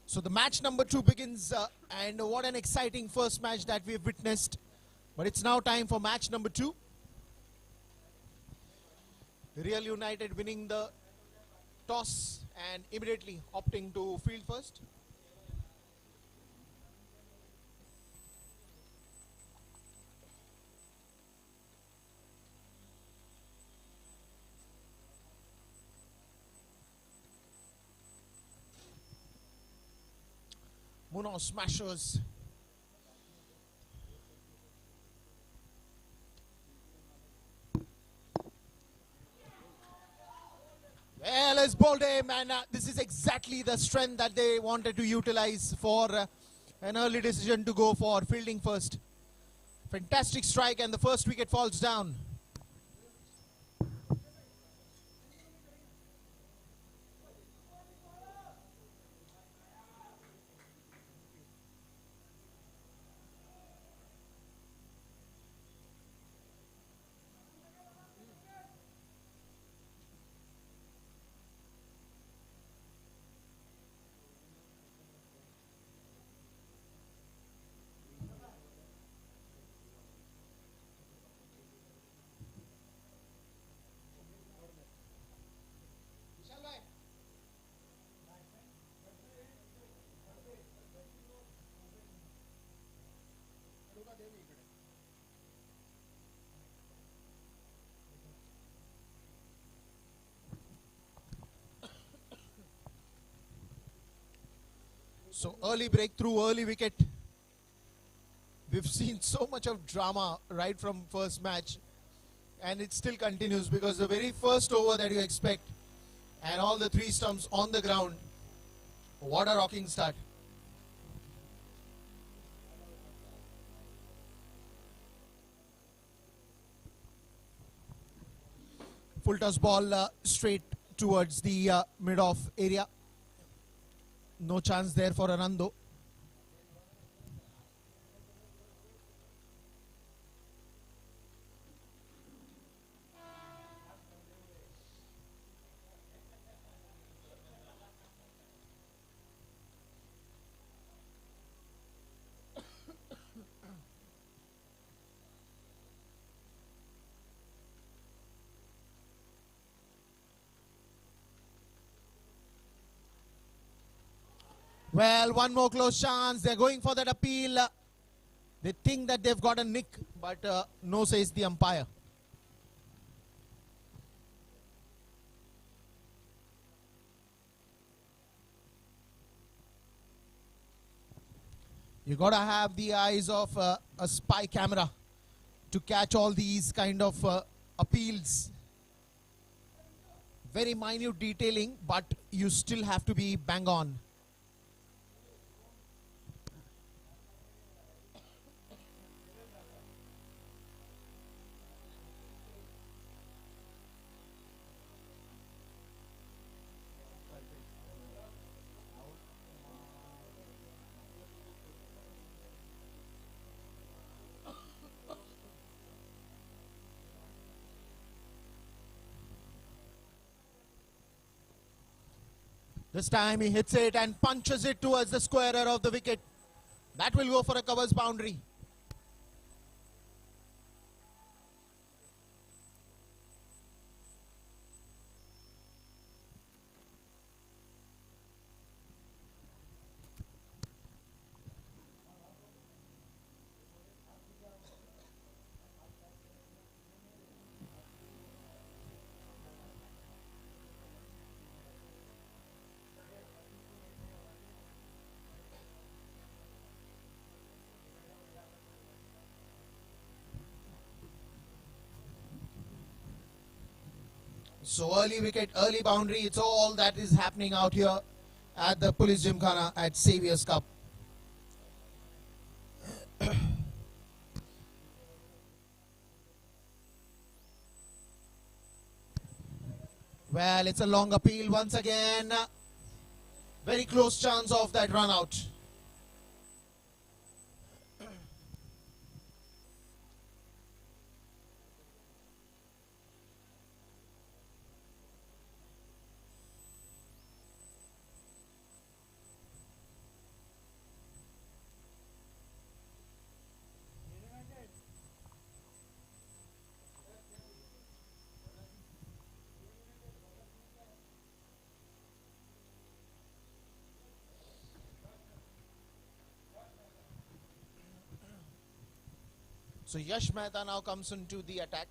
So the match number 2 begins, and what an exciting first match that we've witnessed. But it's now time for match number 2. Real United winning the toss and immediately opting to field first. Munot smashers. Well, it's bowled him, and this is exactly the strength that they wanted to utilize for an early decision to go for fielding first. Fantastic strike, and the first wicket falls down. So early breakthrough, early wicket. We've seen so much of drama right from first match, and it still continues because the very first over that you expect and all the 3 stumps on the ground. What a rocking start. Full toss ball straight towards the mid-off area. No chance there for Anando. Well, one more close chance. They're going for that appeal. They think that they've got a nick, but no, says the umpire. You gotta have the eyes of a spy camera to catch all these kind of appeals. Very minute detailing, but you still have to be bang on. This time he hits it and punches it towards the squarer of the wicket. That will go for a covers boundary. So early wicket, early boundary, it's all that is happening out here at the Police Gymkhana at Saviours Cup. Well, it's a long appeal once again. Very close chance of that run out. So Yash Mehta now comes into the attack.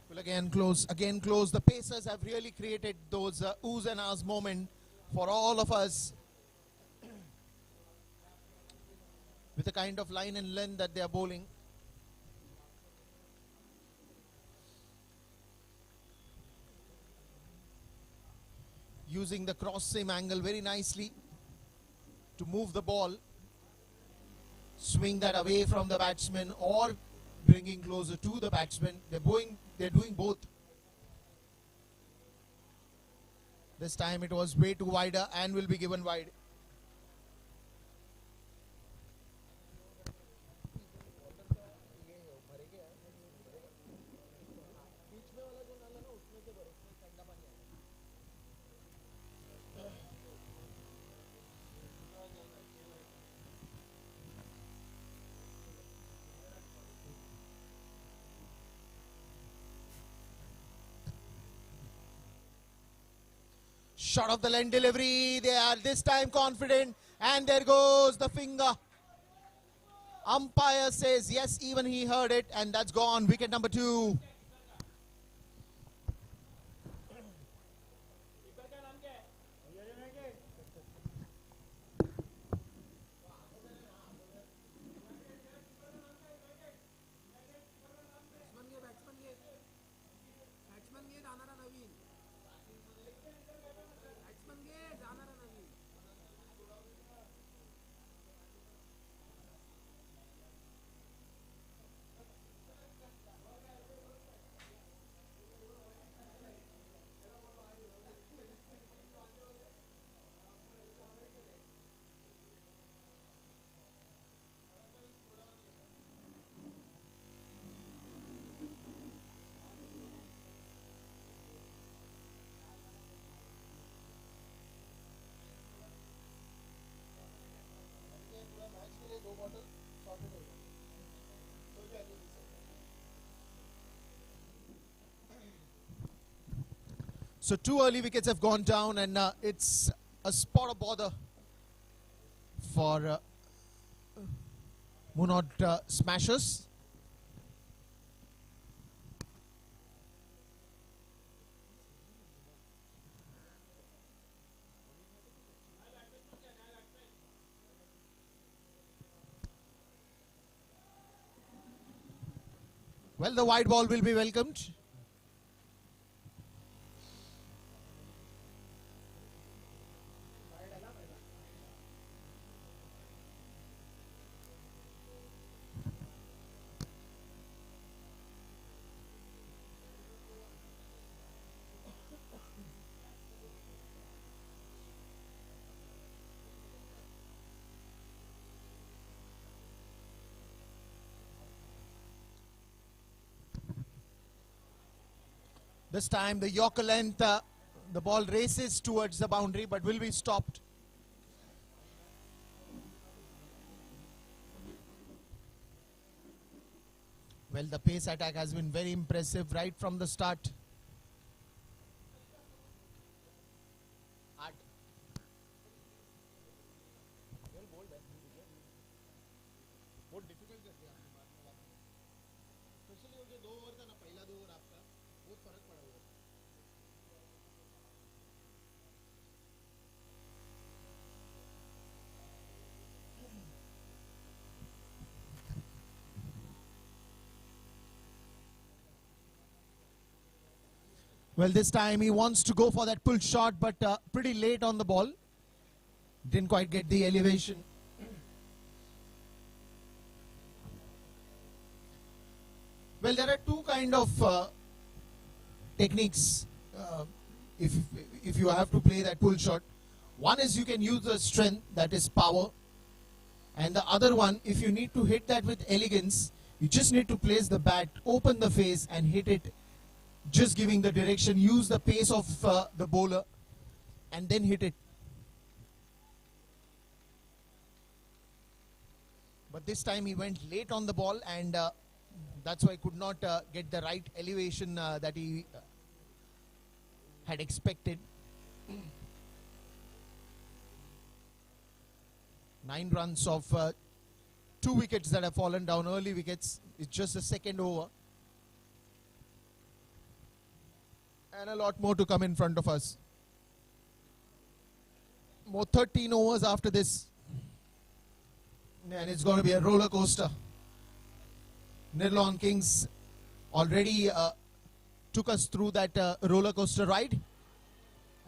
Will again close. The Pacers have really created those oohs and ahs moment for all of us with the kind of line and length that they are bowling. Using the cross seam angle very nicely to move the ball, swing that away from the batsman or bringing closer to the batsman. They're doing both. This time it was way too wider and will be given wide. Shot of the length delivery. They are this time confident. And there goes the finger. Umpire says yes, even he heard it. And that's gone. Wicket number 2. So 2 early wickets have gone down, and it's a spot of bother for Munot Smashers. Well, the wide ball will be welcomed. This time the Yorker length, the ball races towards the boundary but will be stopped. Well, the pace attack has been very impressive right from the start. Well, this time he wants to go for that pull shot, but pretty late on the ball. Didn't quite get the elevation. Well, there are two kind of techniques if you have to play that pull shot. One is you can use the strength, that is power. And the other one, if you need to hit that with elegance, you just need to place the bat, open the face and hit it, just giving the direction, use the pace of the bowler and then hit it. But this time he went late on the ball, and that's why he could not get the right elevation that he had expected. 9 runs of 2 wickets that have fallen down, early wickets. It's just the second over. And a lot more to come in front of us. More 13 overs after this. And it's going to be a roller coaster. Nirlawn Kings already took us through that roller coaster ride.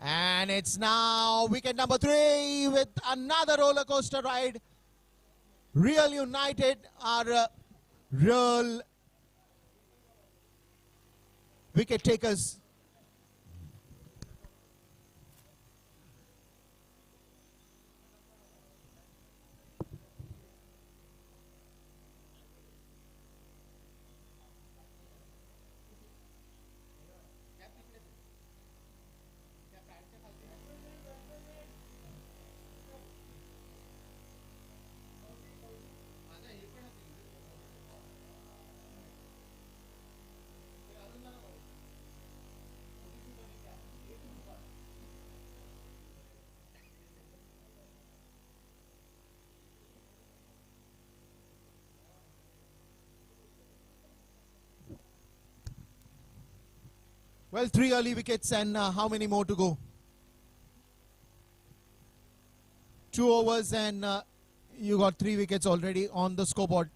And it's now wicket number 3 with another roller coaster ride. Real United are real wicket takers. Well, 3 early wickets, and how many more to go? 2 overs, and you got 3 wickets already on the scoreboard.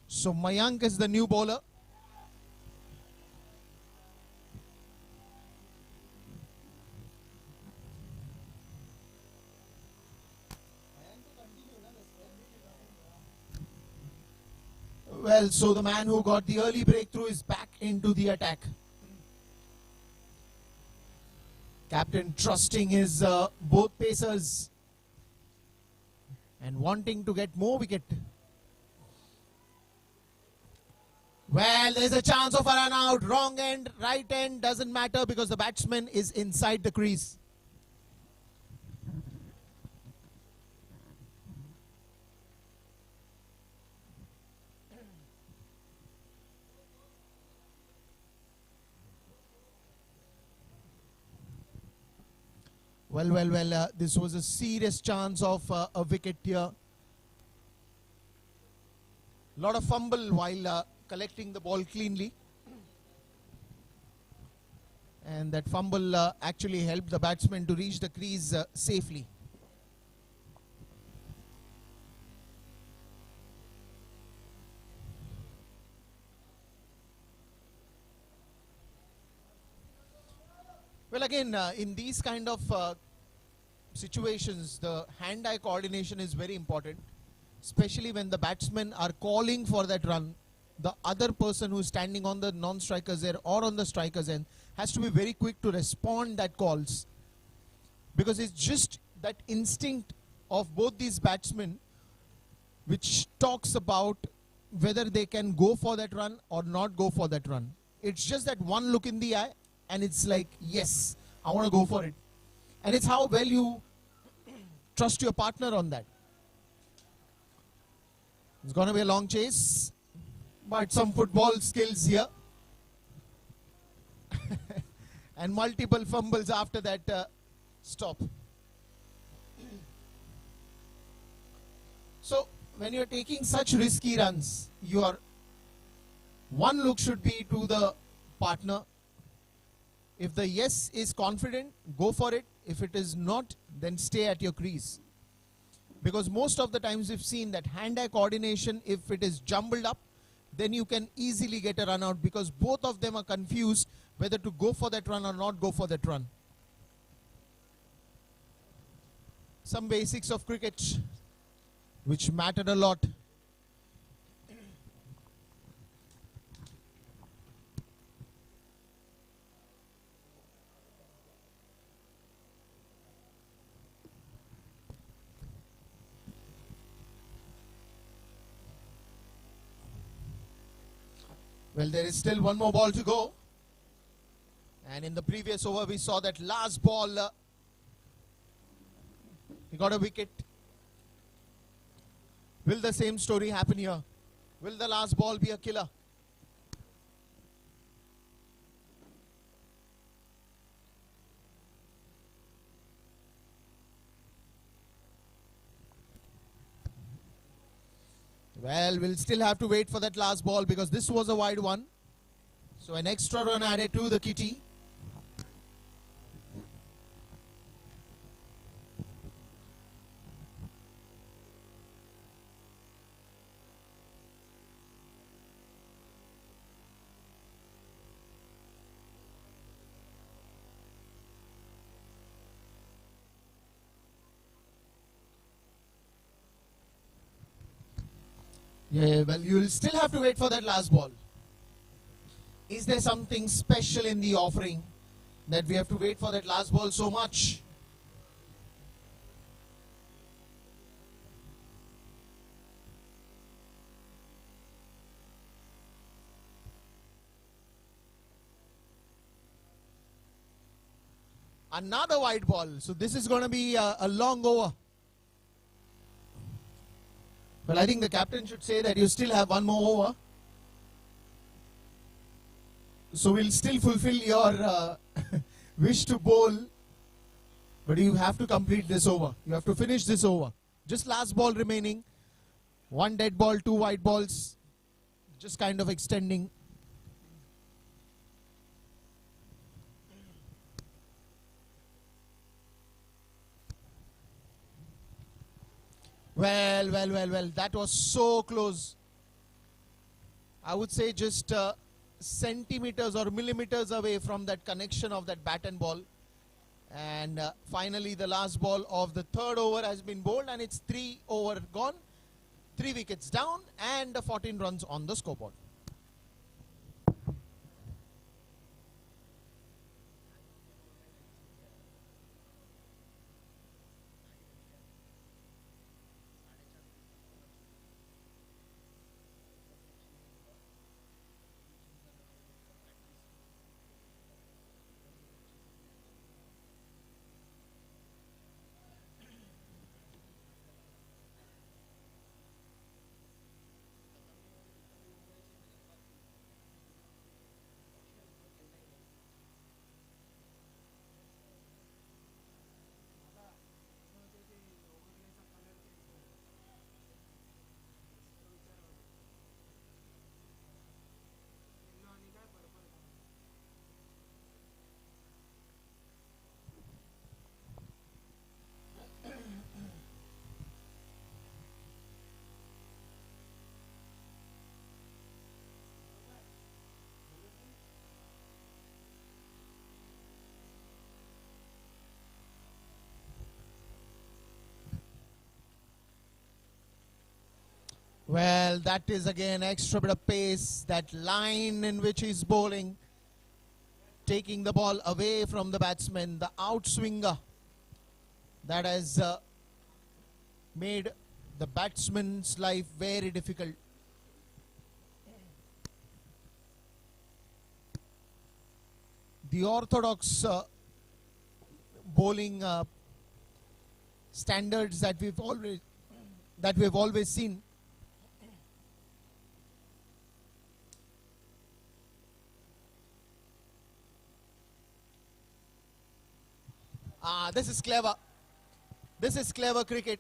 So Mayank is the new bowler. Well, so the man who got the early breakthrough is back into the attack. Captain trusting his both pacers and wanting to get more wicket. Well, there's a chance of a run out. Wrong end, right end, doesn't matter because the batsman is inside the crease. Well, this was a serious chance of a wicket here. Lot of fumble while collecting the ball cleanly. And that fumble actually helped the batsman to reach the crease safely. Well, again, in these kind of situations, the hand-eye coordination is very important, especially when the batsmen are calling for that run. The other person who is standing on the non-striker's end or on the striker's end has to be very quick to respond that calls, because it's just that instinct of both these batsmen which talks about whether they can go for that run or not go for that run. It's just that one look in the eye and it's like, yes, I want to go for it. And it's how well you trust your partner on that. It's going to be a long chase, but some football skills here. And multiple fumbles after that stop. So when you're taking such risky runs, your one look should be to the partner. If the yes is confident, go for it. If it is not, then stay at your crease. Because most of the times we've seen that hand-eye coordination, if it is jumbled up, then you can easily get a run out, because both of them are confused whether to go for that run or not go for that run. Some basics of cricket which mattered a lot. Well, there is still one more ball to go. And in the previous over, we saw that last ball, he got a wicket. Will the same story happen here? Will the last ball be a killer? Well, we'll still have to wait for that last ball because this was a wide one. So an extra run added to the kitty. Yeah, well, you will still have to wait for that last ball. Is there something special in the offering that we have to wait for that last ball so much? Another wide ball. So this is going to be a long over. Well, I think the captain should say that you still have one more over. So we'll still fulfill your wish to bowl. But you have to complete this over. You have to finish this over. Just last ball remaining. One dead ball, two white balls. Just kind of extending. Well, that was so close. I would say just centimeters or millimeters away from that connection of that bat and ball. And finally the last ball of the third over has been bowled and it's 3 over gone. 3 wickets down and 14 runs on the scoreboard. Well, that is again extra bit of pace. That line in which he's bowling, taking the ball away from the batsman, the outswinger, that has made the batsman's life very difficult. The orthodox bowling standards that we've always seen. This is clever. This is clever cricket.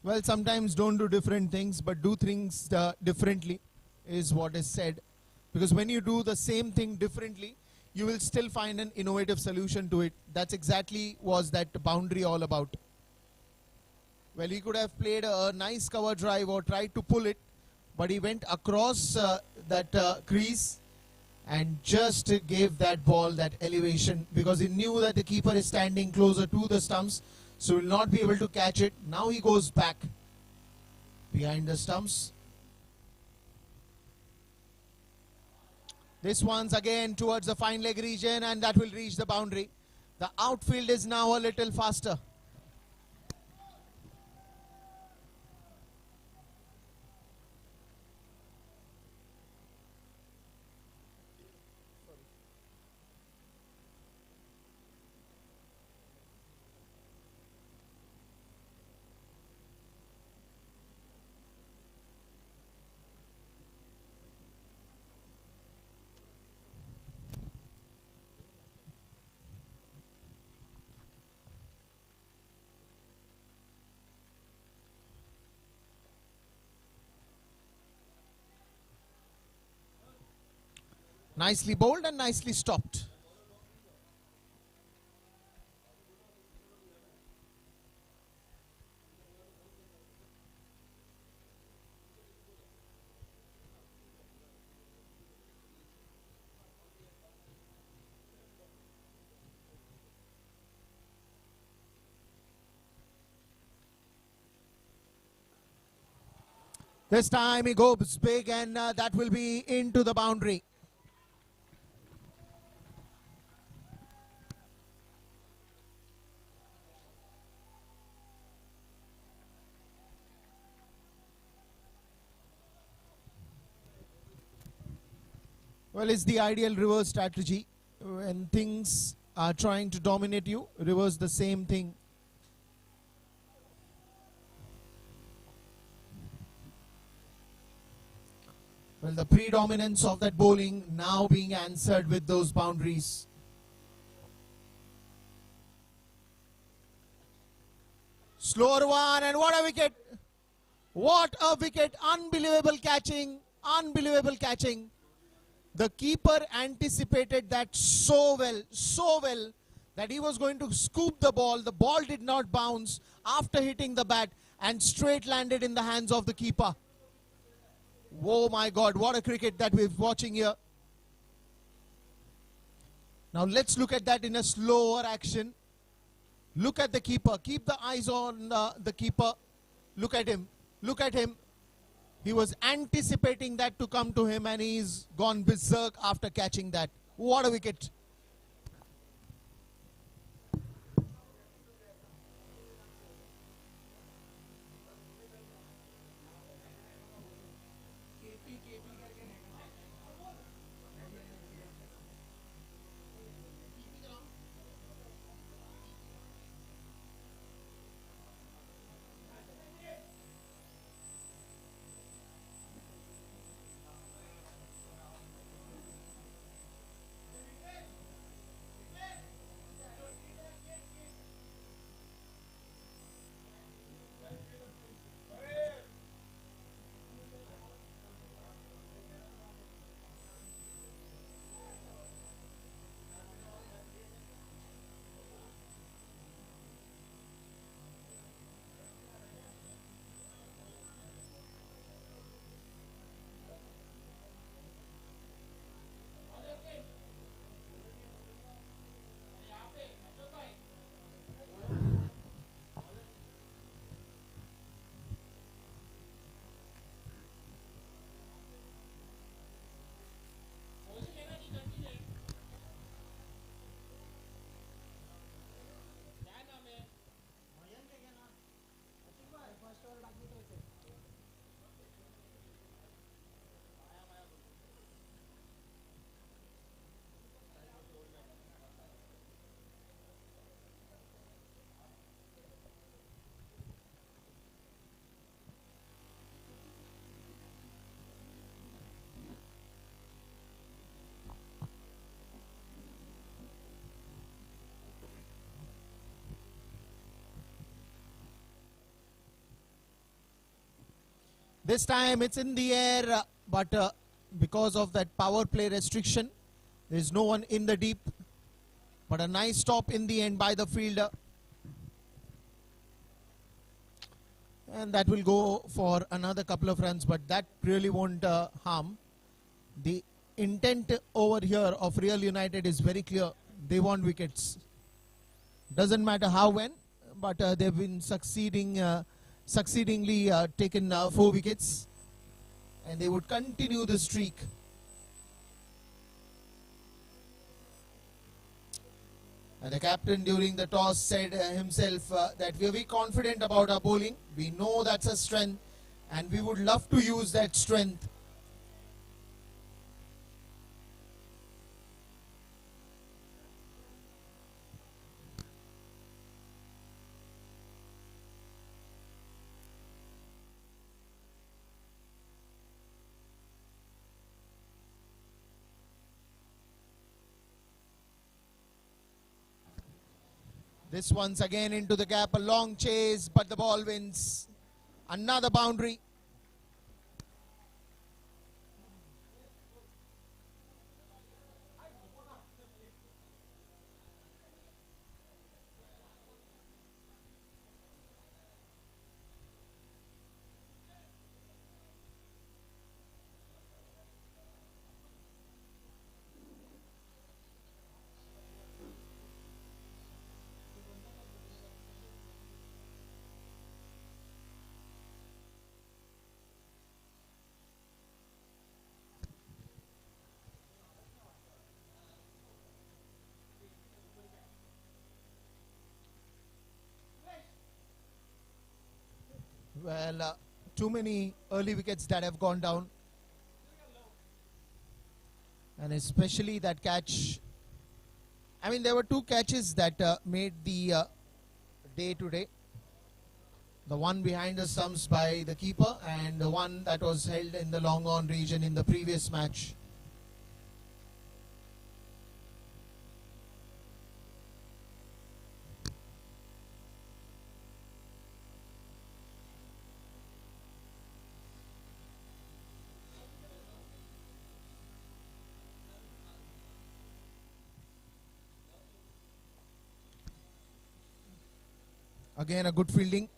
Well, sometimes don't do different things, but do things differently is what is said. Because when you do the same thing differently, you will still find an innovative solution to it. That's exactly was that boundary all about. Well, he could have played a nice cover drive or tried to pull it, but he went across that crease and just gave that ball that elevation because he knew that the keeper is standing closer to the stumps, so will not be able to catch it. Now he goes back behind the stumps. This one's again towards the fine leg region and that will reach the boundary. The outfield is now a little faster. Nicely bowled and nicely stopped. This time he goes big, and that will be into the boundary. Well, it's the ideal reverse strategy. When things are trying to dominate you, reverse the same thing. Well, the predominance of that bowling now being answered with those boundaries. Slower one, and what a wicket! What a wicket! Unbelievable catching, unbelievable catching. The keeper anticipated that so well, that he was going to scoop the ball. The ball did not bounce after hitting the bat and straight landed in the hands of the keeper. Oh my God, what a cricket that we're watching here. Now let's look at that in a slower action. Look at the keeper. Keep the eyes on the keeper. Look at him. Look at him. He was anticipating that to come to him, and he's gone berserk after catching that. What a wicket. This time it's in the air, but because of that power play restriction, there's no one in the deep. But a nice stop in the end by the fielder. And that will go for another couple of runs, but that really won't harm. The intent over here of Real United is very clear. They want wickets. Doesn't matter how, when, but they've been succeedingly taken 4 wickets, and they would continue the streak. And the captain during the toss said himself that we are very confident about our bowling. We know that's a strength and we would love to use that strength. This one's again into the gap, a long chase, but the ball wins. Another boundary. Well, too many early wickets that have gone down. And especially that catch. I mean, there were two catches that made the day today. The one behind the stumps by the keeper and the one that was held in the long on region in the previous match. Again, a good fielding.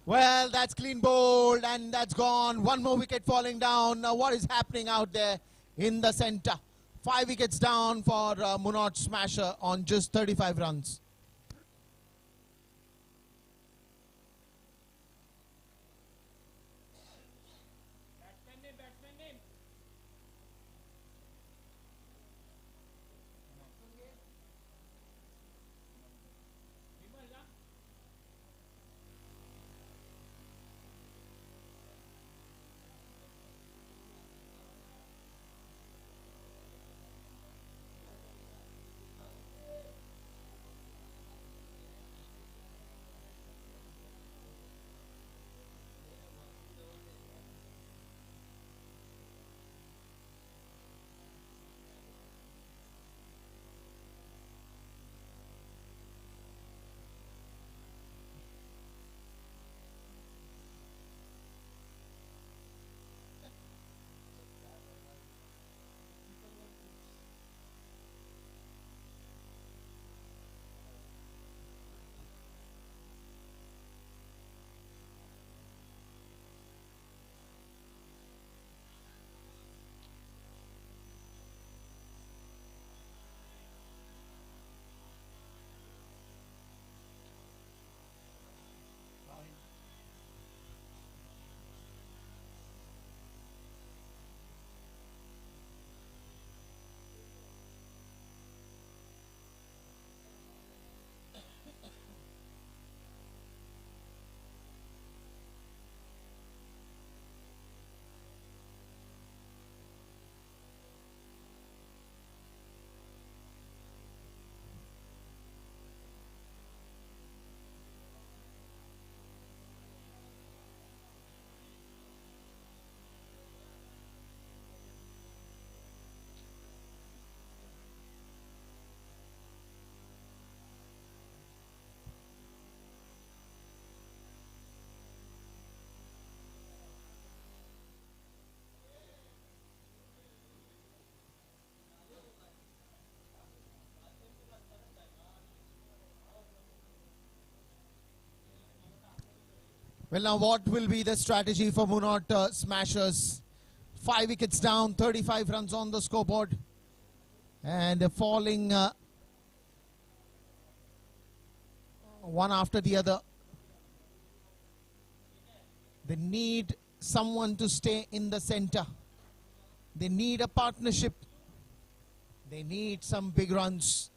Well, that's clean bowled and that's gone. One more wicket falling down. Now what is happening out there in the centre? 5 wickets down for Munot smasher on just 35 runs. Well, now what will be the strategy for Munot Smashers? 5 wickets down, 35 runs on the scoreboard. And they're falling one after the other. They need someone to stay in the center. They need a partnership. They need some big runs.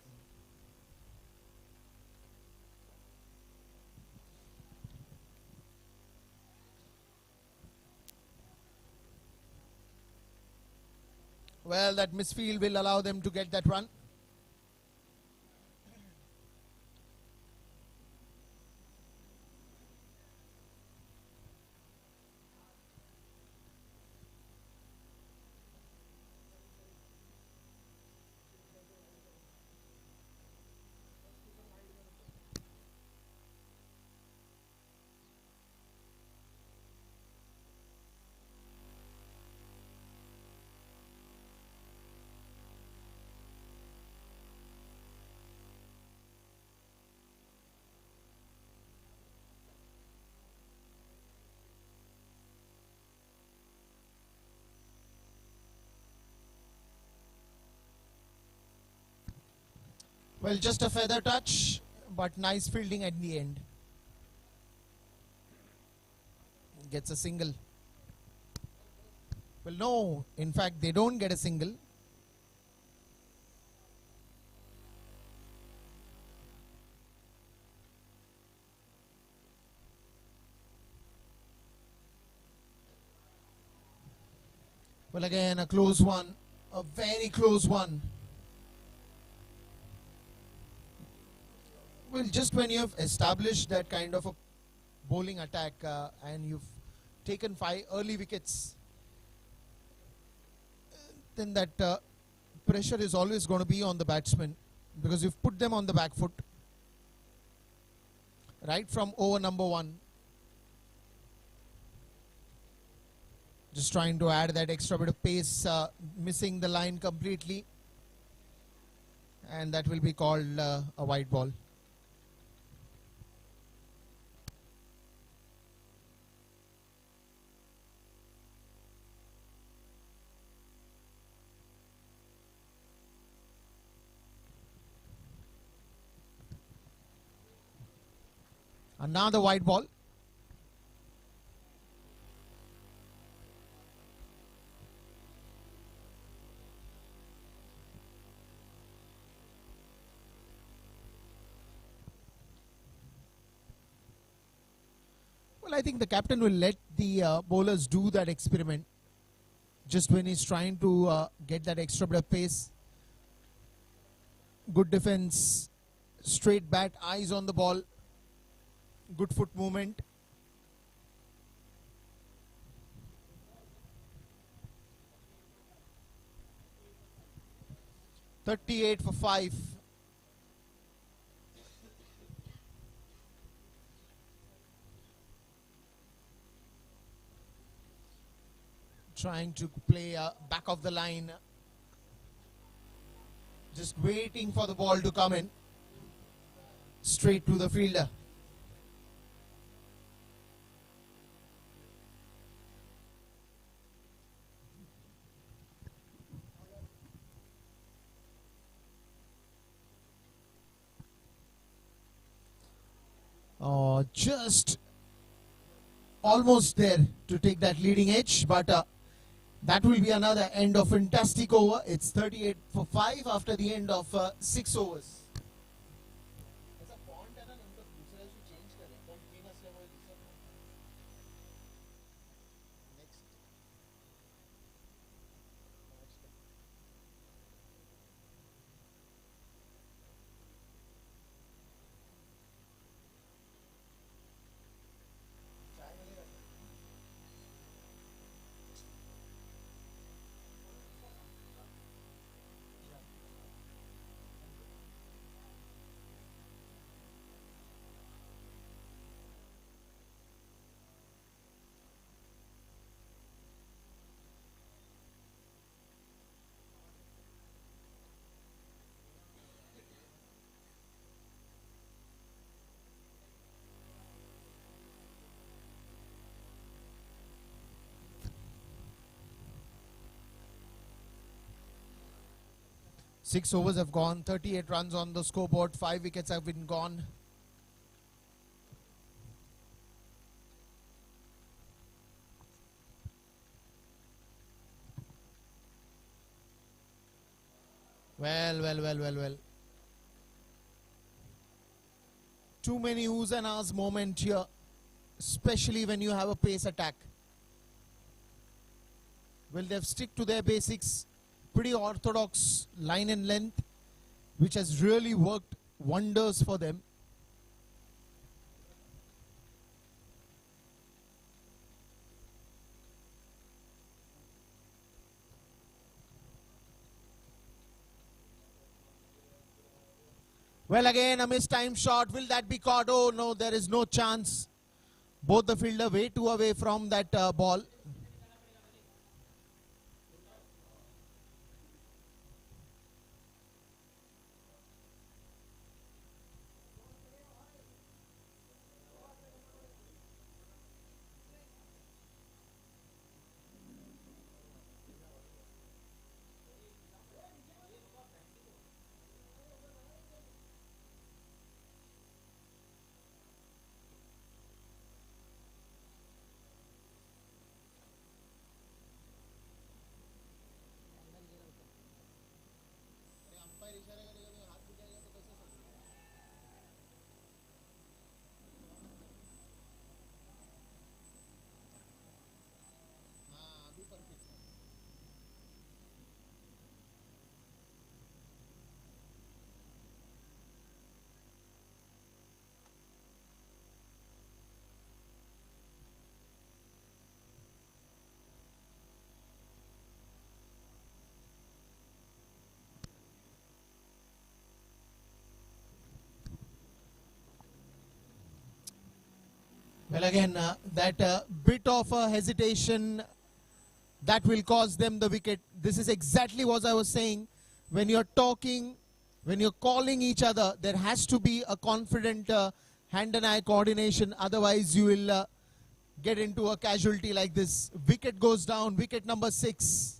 Well, that misfield will allow them to get that run. Well, just a feather touch, but nice fielding at the end. Gets a single. Well, no, in fact, they don't get a single. Well, again, a close one, a very close one. Well, just when you've established that kind of a bowling attack and you've taken 5 early wickets, then that pressure is always going to be on the batsman because you've put them on the back foot right from over number 1. Just trying to add that extra bit of pace, missing the line completely, and that will be called a white ball. Another white ball. Well, I think the captain will let the bowlers do that experiment just when he's trying to get that extra bit of pace. Good defense, straight bat, eyes on the ball, good foot movement. .38 for 5. Trying to play back of the line. Just waiting for the ball to come in. Straight to the fielder. Just almost there to take that leading edge, but that will be another end of fantastic over. It's 38 for 5 after the end of 6 overs. 6 overs have gone, 38 runs on the scoreboard, 5 wickets have been gone. Well. Too many oohs and ahs moment here, especially when you have a pace attack. Well, they've stick to their basics, pretty orthodox line and length, which has really worked wonders for them. Well, again, a mistimed shot. Will that be caught? Oh, no, there is no chance. Both the fielder way too away from that ball. Well, again, that bit of a hesitation that will cause them the wicket. This is exactly what I was saying. When you're talking, when you're calling each other, there has to be a confident hand and eye coordination. Otherwise, you will get into a casualty like this. Wicket goes down, wicket number 6.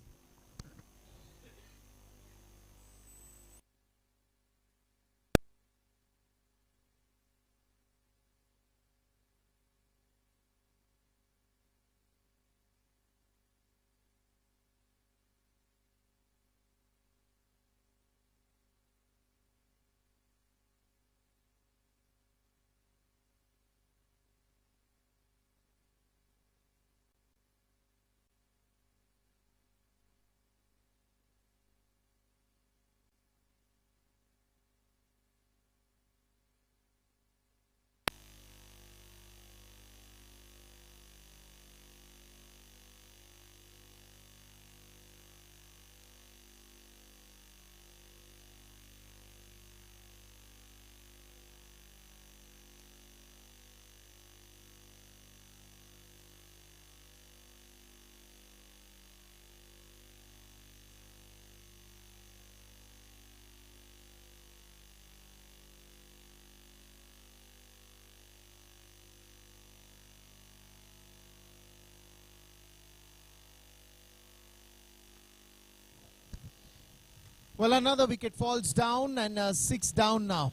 Well, another wicket falls down and 6 down now.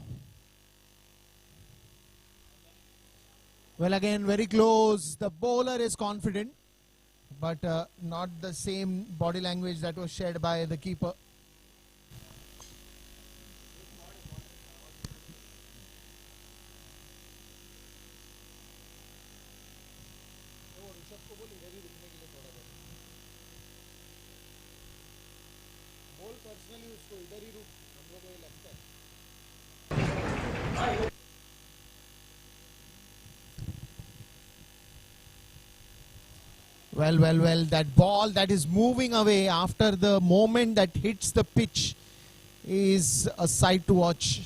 Well, again, very close. The bowler is confident, but not the same body language that was shared by the keeper. Well, that ball that is moving away after the moment that hits the pitch is a sight to watch.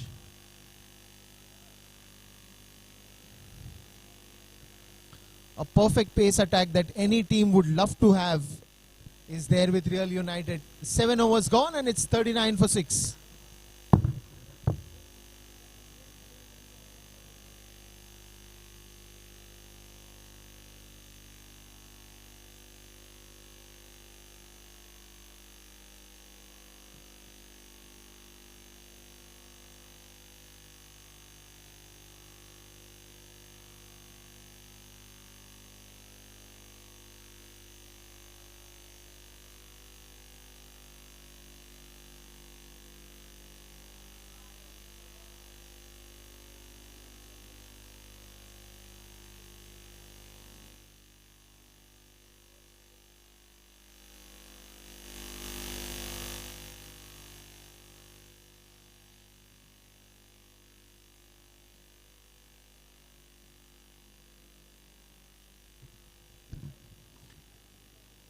A perfect pace attack that any team would love to have is there with Real United. 7 overs gone and it's 39 for 6.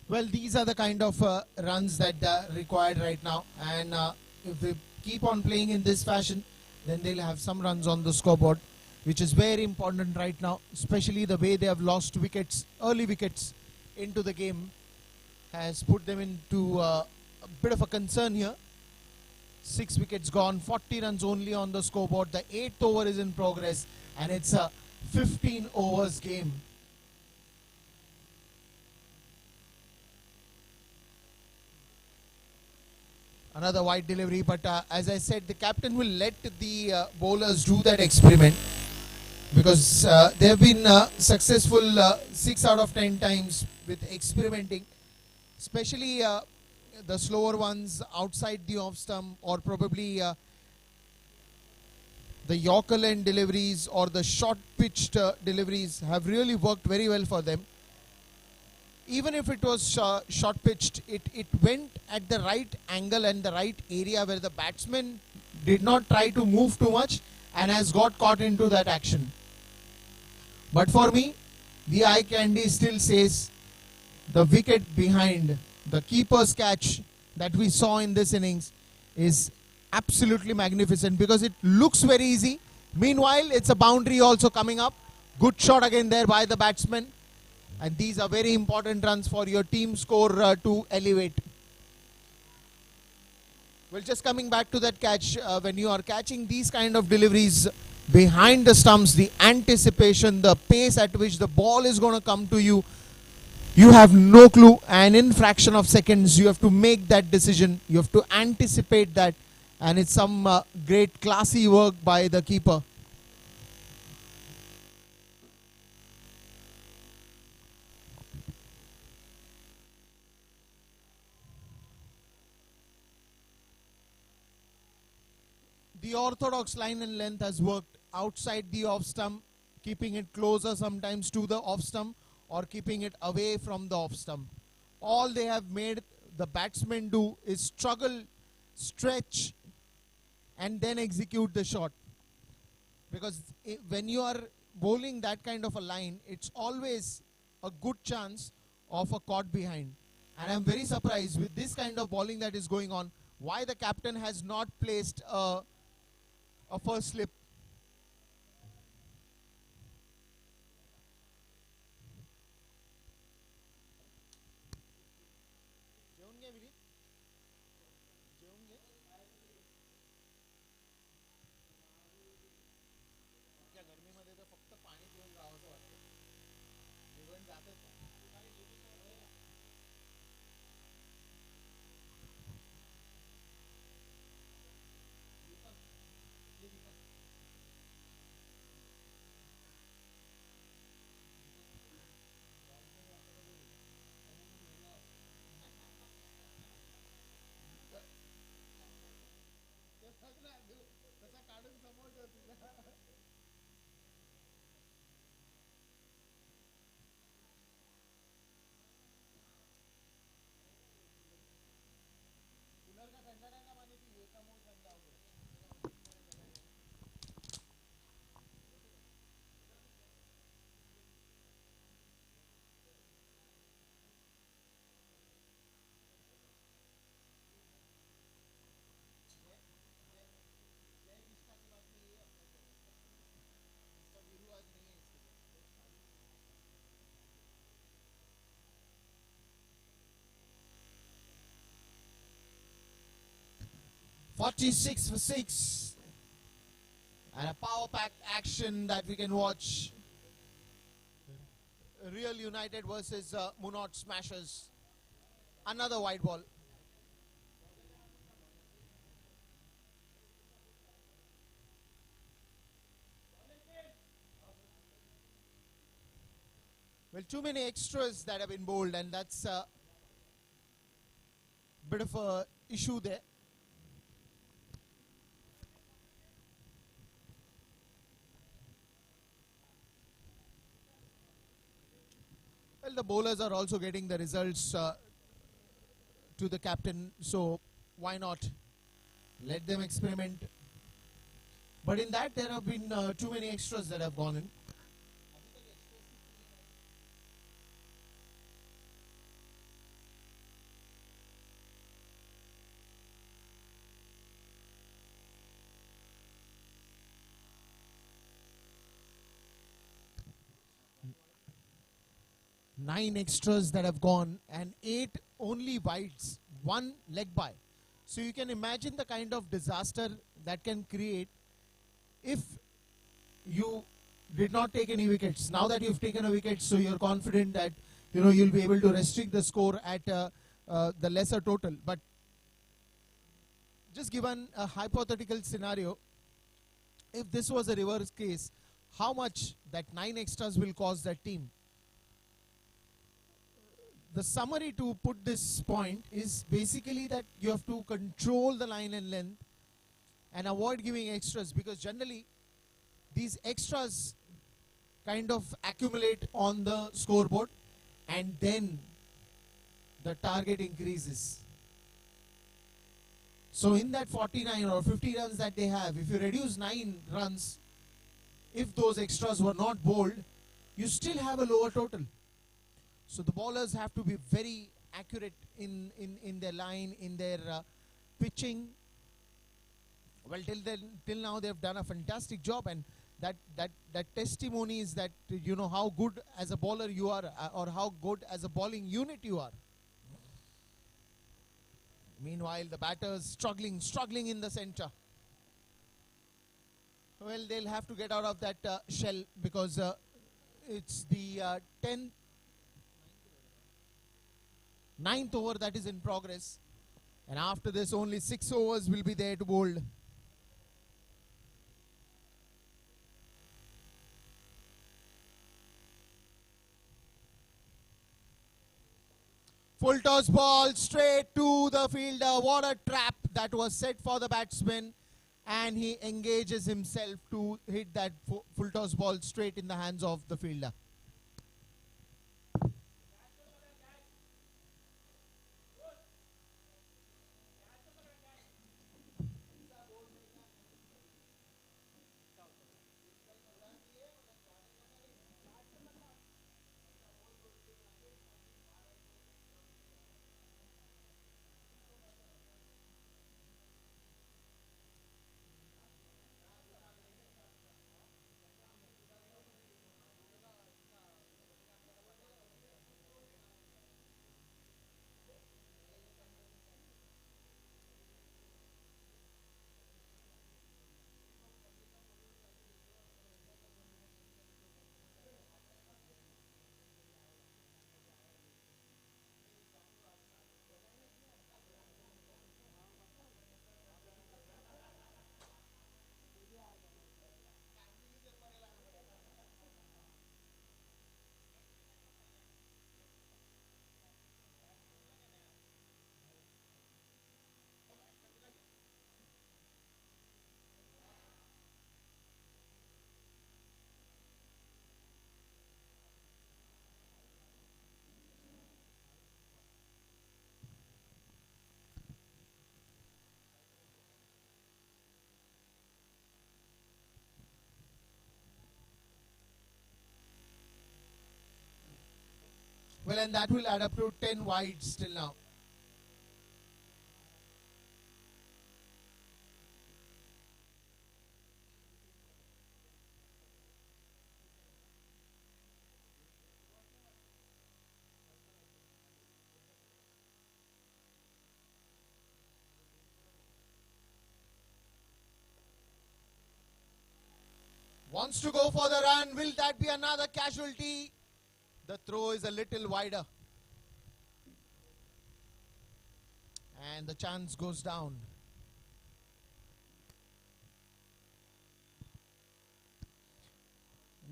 Well, these are the kind of runs that are required right now, and if they keep on playing in this fashion, then they'll have some runs on the scoreboard, which is very important right now, especially the way they have lost wickets, early wickets into the game has put them into a bit of a concern here. 6 wickets gone, 40 runs only on the scoreboard. The 8th over is in progress, and it's a 15 overs game. Another wide delivery, but as I said, the captain will let the bowlers do that experiment, because they have been successful 6 out of 10 times with experimenting, especially the slower ones outside the off stump, or probably the Yorker end deliveries or the short pitched deliveries have really worked very well for them. Even if it was short pitched, it went at the right angle and the right area where the batsman did not try to move too much and has got caught into that action. But for me, the eye candy still says the wicket behind the keeper's catch that we saw in this innings is absolutely magnificent, because it looks very easy. Meanwhile, it's a boundary also coming up. Good shot again there by the batsman. And these are very important runs for your team score to elevate. Well, just coming back to that catch, when you are catching these kind of deliveries behind the stumps, the anticipation, the pace at which the ball is going to come to you, you have no clue, and in fraction of seconds you have to make that decision. You have to anticipate that, and it's some great classy work by the keeper. The orthodox line and length has worked outside the off stump, keeping it closer sometimes to the off stump, or keeping it away from the off stump. All they have made the batsmen do is struggle, stretch, and then execute the shot. Because when you are bowling that kind of a line, it's always a good chance of a caught behind. And I'm very surprised with this kind of bowling that is going on, why the captain has not placed a first slip. "46 for 6, and a power packed action that we can watch. Real United versus Munot Smashers. Another wide ball. Well, too many extras that have been bowled, and that's a bit of a issue there. Well, the bowlers are also getting the results to the captain, so why not let them experiment? But in that, there have been too many extras that have gone in. 9 extras that have gone and 8 only wides, 1 leg by. So you can imagine the kind of disaster that can create if you did not take any wickets. Now that you've taken a wicket, so you're confident that you'll be able to restrict the score at the lesser total. But just given a hypothetical scenario, if this was a reverse case, how much that 9 extras will cost that team? The summary to put this point is basically that you have to control the line and length and avoid giving extras, because generally these extras kind of accumulate on the scoreboard and then the target increases. So in that 49 or 50 runs that they have, if you reduce 9 runs, if those extras were not bowled, you still have a lower total. So the bowlers have to be very accurate in their line, in their pitching. Well, till now they have done a fantastic job, and that testimony is that how good as a bowler you are, or how good as a bowling unit you are. Meanwhile, the batters struggling in the center. Well, they'll have to get out of that shell, because it's the 9th over that is in progress, and after this only 6 overs will be there to bowl. Full toss ball straight to the fielder. What a trap that was set for the batsman, and he engages himself to hit that full toss ball straight in the hands of the fielder. Well, and that will add up to 10 wides till now. Wants to go for the run. Will that be another casualty? The throw is a little wider, and the chance goes down.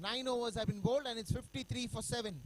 Nine overs have been bowled, and it's 53 for 7.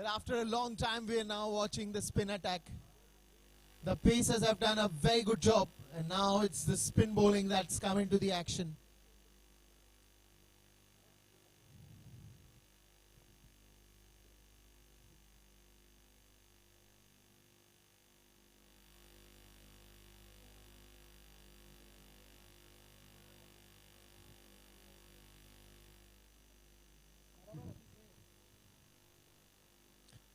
Well, after a long time, we are now watching the spin attack. The Pacers have done a very good job, and now it's the spin bowling that's come into the action.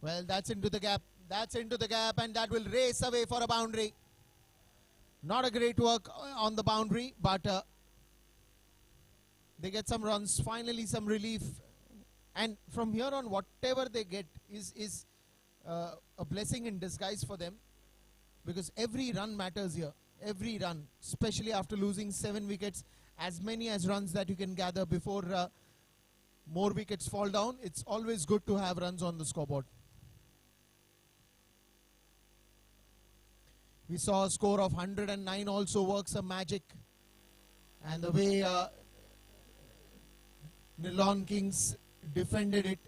Well, that's into the gap. That's into the gap, and that will race away for a boundary. Not a great work on the boundary, but they get some runs. Finally, some relief. And from here on, whatever they get is a blessing in disguise for them, because every run matters here. Every run, especially after losing 7 wickets, as many as runs that you can gather before more wickets fall down. It's always good to have runs on the scoreboard. We saw a score of 109 also works some magic. And the way Nilon Kings defended it.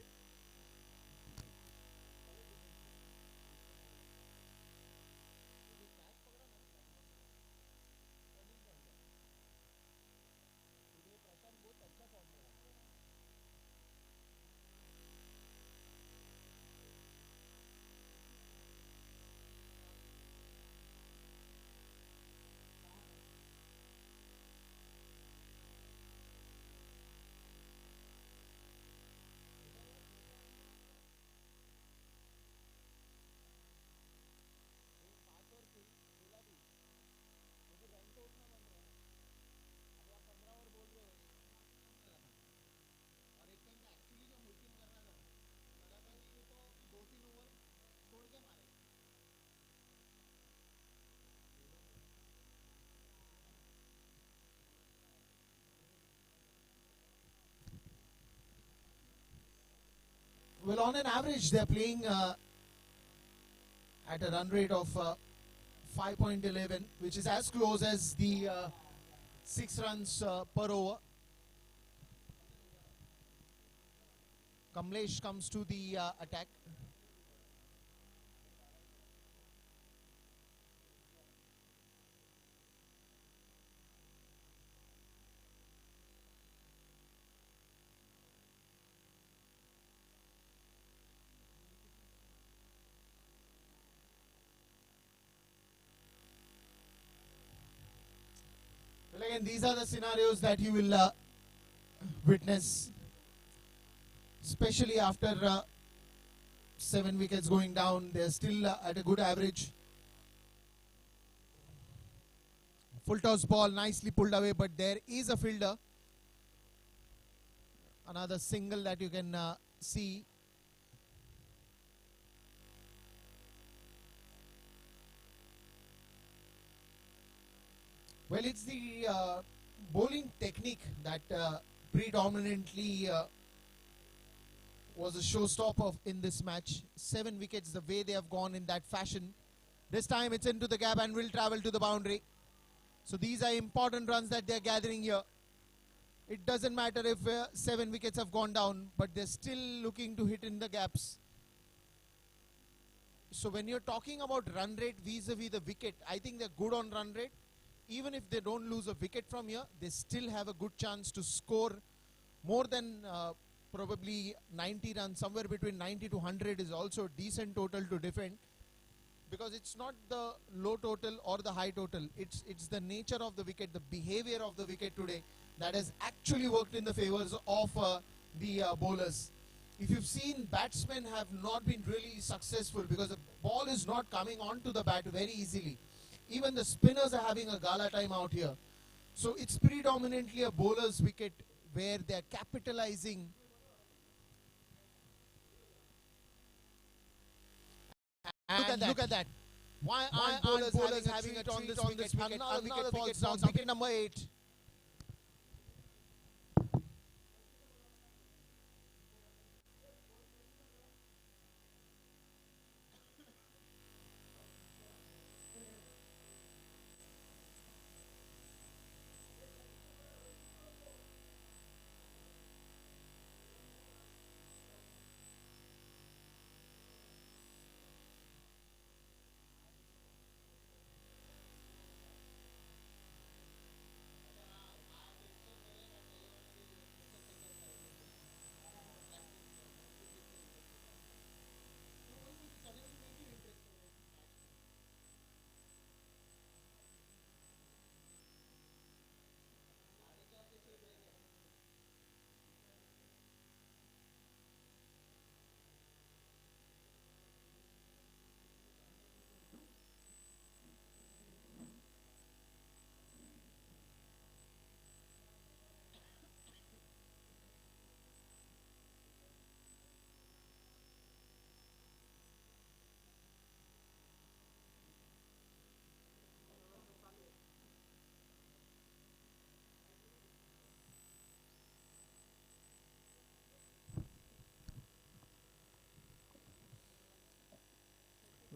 Well, on an average, they're playing at a run rate of 5.11, which is as close as the 6 runs per over. Kamlesh comes to the attack. Well, again, these are the scenarios that you will witness, especially after 7 wickets going down. They're still at a good average. Full toss ball, nicely pulled away, but there is a fielder. Another single that you can see. Well, it's the bowling technique that predominantly was a showstopper in this match. 7 wickets, the way they have gone in that fashion. This time it's into the gap and will travel to the boundary. So these are important runs that they're gathering here. It doesn't matter if 7 wickets have gone down, but they're still looking to hit in the gaps. So when you're talking about run rate vis-a-vis the wicket, I think they're good on run rate. Even if they don't lose a wicket from here, they still have a good chance to score more than probably 90 runs. Somewhere between 90 to 100 is also a decent total to defend, because it's not the low total or the high total. It's the nature of the wicket, the behavior of the wicket today that has actually worked in the favors of the bowlers. If you've seen, batsmen have not been really successful because the ball is not coming onto the bat very easily. Even the spinners are having a gala time out here. So it's predominantly a bowler's wicket where they're capitalizing. And look at that. Why aren't bowlers having a treat on this wicket? Another wicket falls down. Wicket number 8.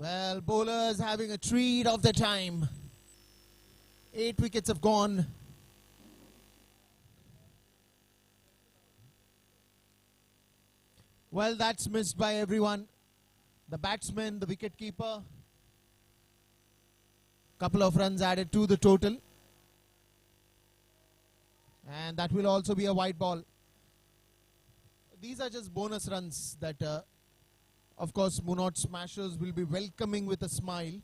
Well, bowlers having a treat of the time. 8 wickets have gone. Well, that's missed by everyone. The batsman, the wicketkeeper. Couple of runs added to the total. And that will also be a white ball. These are just bonus runs that, of course, Munot smashers will be welcoming with a smile.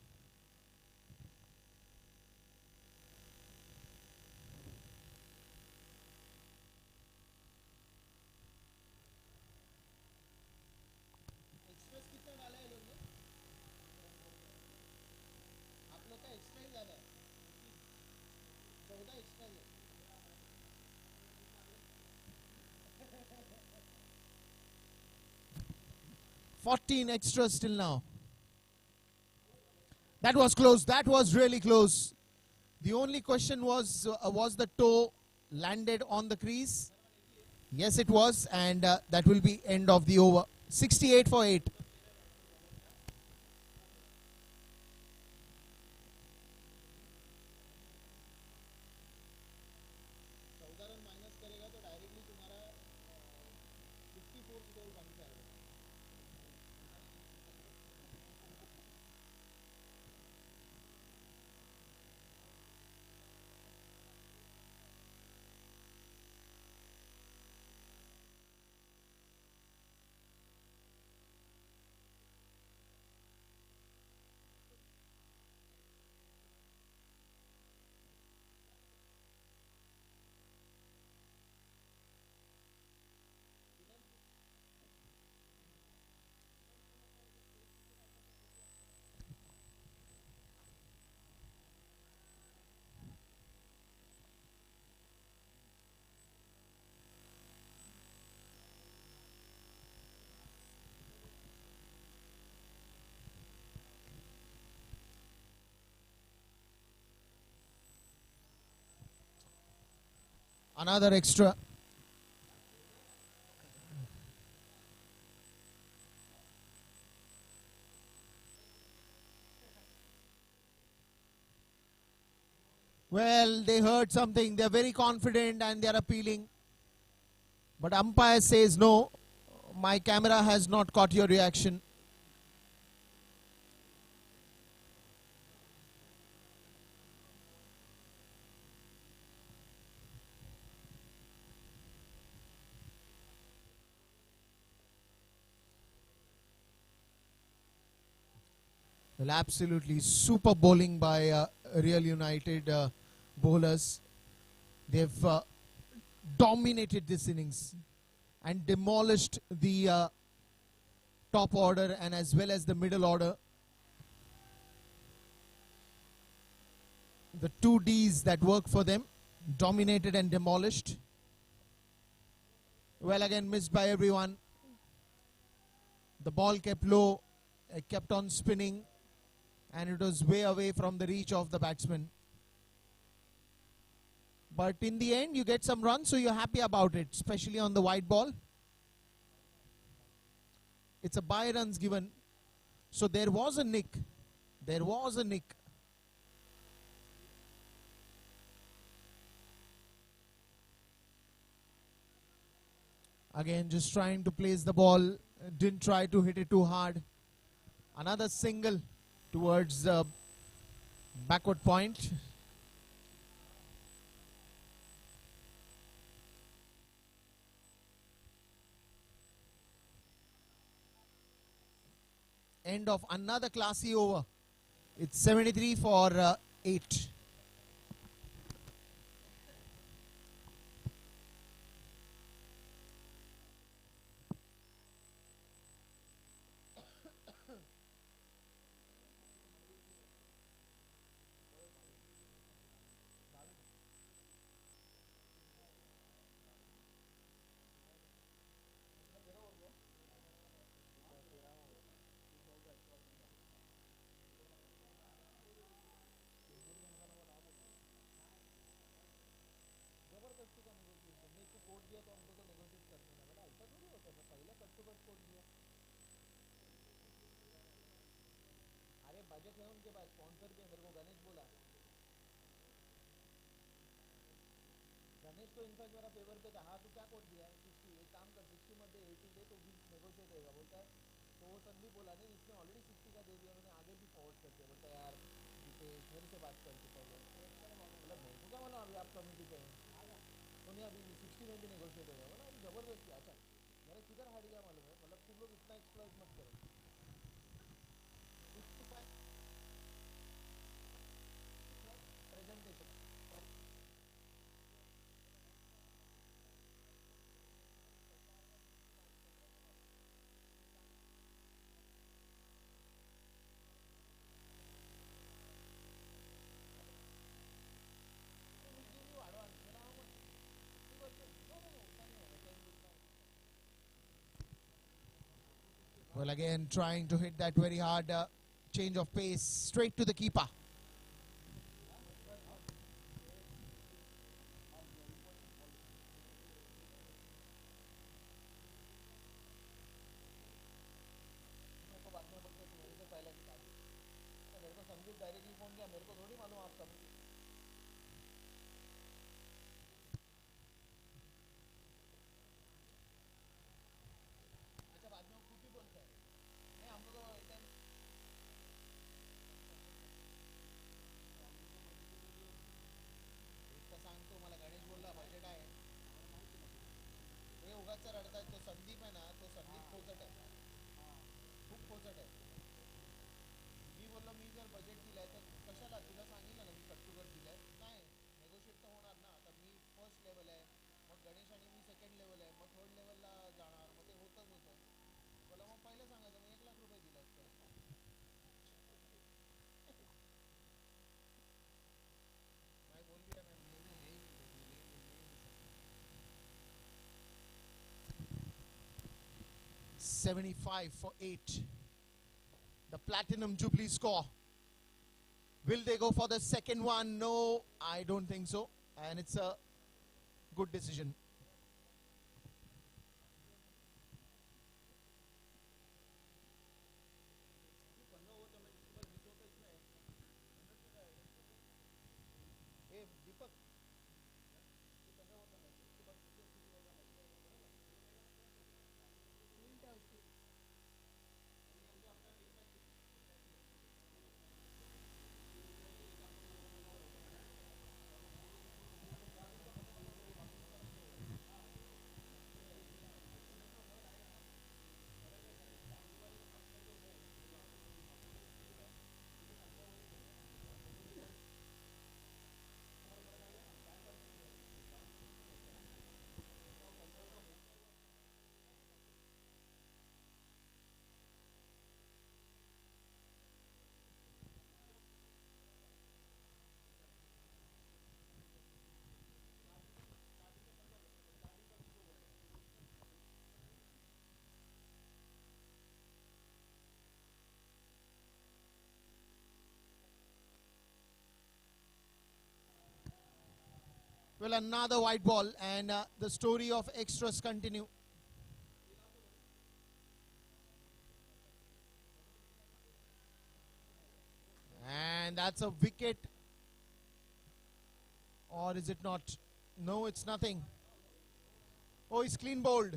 $14 extras till now. That was close. That was really close. The only question was the toe landed on the crease? Yes, it was, and that will be end of the over. 68 for 8. Another extra. Well, they heard something. They're very confident and they're appealing. But umpire says, no, my camera has not caught your reaction. Well, absolutely super bowling by Real United bowlers. They've dominated this innings and demolished the top order and as well as the middle order. The 2 Ds that work for them, dominated and demolished. Well, again missed by everyone. The ball kept low, it kept on spinning, and it was way away from the reach of the batsman. But in the end, you get some runs, so you're happy about it, especially on the white ball. It's a by runs given. So there was a nick. There was a nick. Again, just trying to place the ball. Didn't try to hit it too hard. Another single towards the backward point. End of another classy over. It's 73 for 8. Budget है उनके पास, sponsor भी है. मेरे को गणेश बोला, गणेश तो in fact मेरा favour पे था. हाँ तू क्या कोट दिया है? 60. एक काम कर 60 मध्ये 80 दे तो भी नेगोशिएट होगा बोलता है. तो वो संदीप बोला नहीं इसने ऑलरेडी 60 का दे दिया, मैंने आगे भी फॉरवर्ड करते हैं. बोलता यार जितेश मेरे से बात कर चुका है. मतलब मेरे को क्या मालूम अभी आप कमिटी पे हैं. तो नहीं अभी 60 में भी नेगोशिएट होगा. बोला अभी ज़बरदस्ती. अच्छा मेरा किधर हार्ड क्या मालूम है. मतलब तुम लोग इतना एक्सप्लॉइट मत करो. 65 presentation. Well, again, trying to hit that very hard change of pace straight to the keeper. मेरे को संदीप डायरेक्टली फोन किया, मेरे को थोड़ी मालूम आप सब. अच्छा बाद में वो खुद ही बोलता है नहीं हम लोग तो एक टाइम इतका सांगतो मला. गणेश बोलला बजेट आहे. हे उगाच रडतात. तो संदीप आहे ना, तो संदीप खोचट आहे, खूप खोचट आहे. मी बोललो मी जर बजेट दिलं आहे तर कशाला, तुला सांगितलं ना मी कट टू कट दिलं आहे. नाही नेगोशिएट तर होणार ना. आता मी फर्स्ट लेवल आहे, मग गणेश आणि मी सेकंड लेवल आहे, मग थर्ड लेवलला जाणार, मग ते होतच होतं. मला मग पहिलं सांगायचं मी 1,00,000 रुपये दिले असते. नाही बोल दिया मैं मुझे है ही नहीं. 75 for 8. The platinum jubilee score. Will they go for the second one? No, I don't think so. And it's a good decision. A Deepak Well, another white ball, and the story of extras continue. And that's a wicket. Or is it not? No, it's nothing. Oh, he's clean bowled.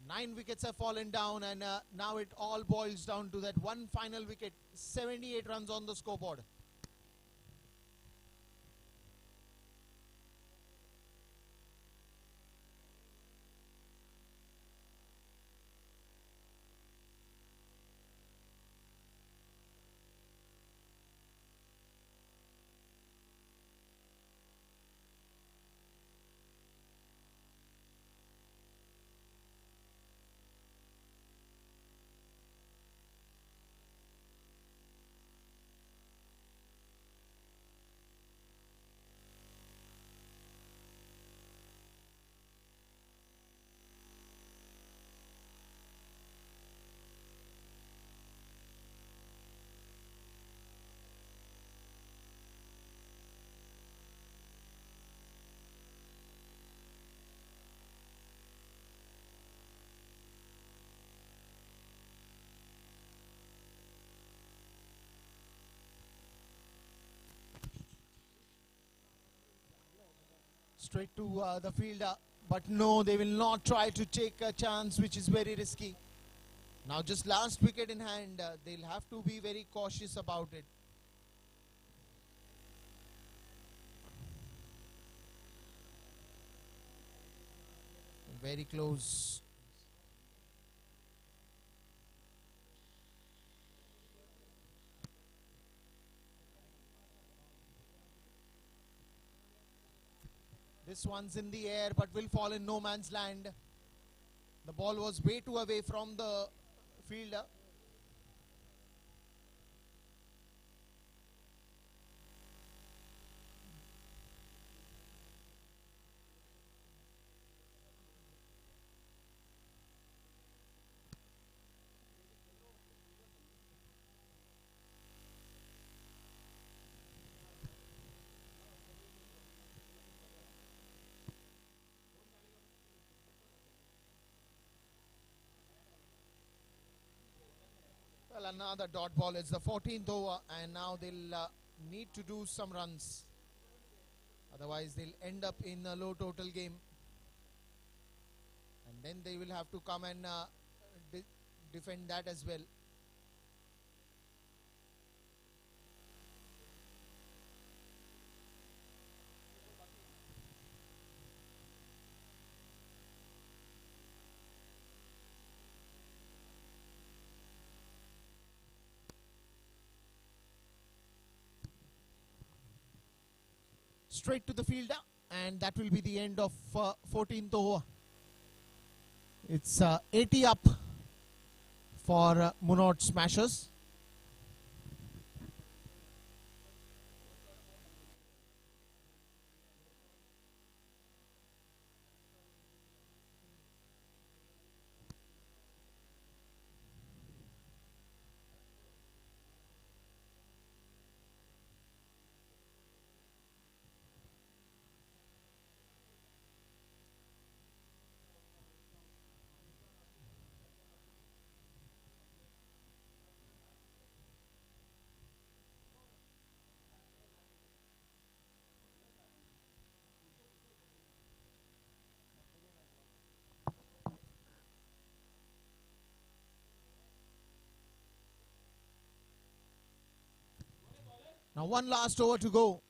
9 wickets have fallen down, and now it all boils down to that one final wicket. 78 runs on the scoreboard. Straight to the fielder. But no, they will not try to take a chance, which is very risky. Now just last wicket in hand. They'll have to be very cautious about it. Very close. This one's in the air but will fall in no man's land. The ball was way too away from the fielder. Well, another dot ball. It's the 14th over, and now they'll need to do some runs. Otherwise, they'll end up in a low total game. And then they will have to come and defend that as well. Straight to the fielder, and that will be the end of 14th over. It's 80 up for Munot Smashers. Now one last over to go.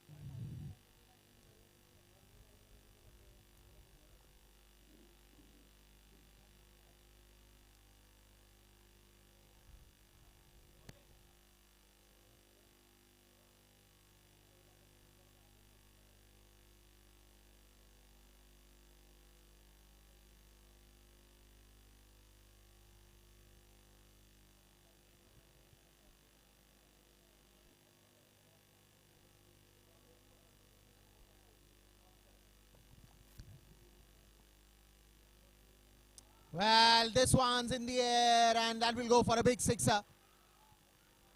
Well, this one's in the air, and that will go for a big sixer.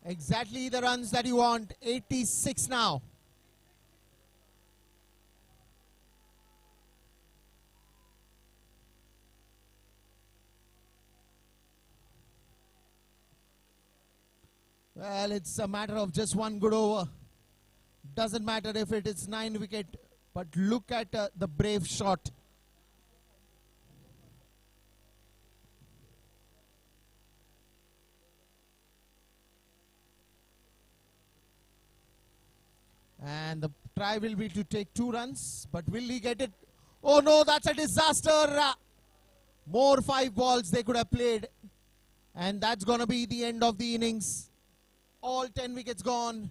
Exactly the runs that you want. 86 now. Well, it's a matter of just one good over. Doesn't matter if it is 9 wicket, but look at the brave shot. And the try will be to take 2 runs, but will he get it? Oh no, that's a disaster. More 5 balls they could have played, and that's going to be the end of the innings. All 10 wickets gone.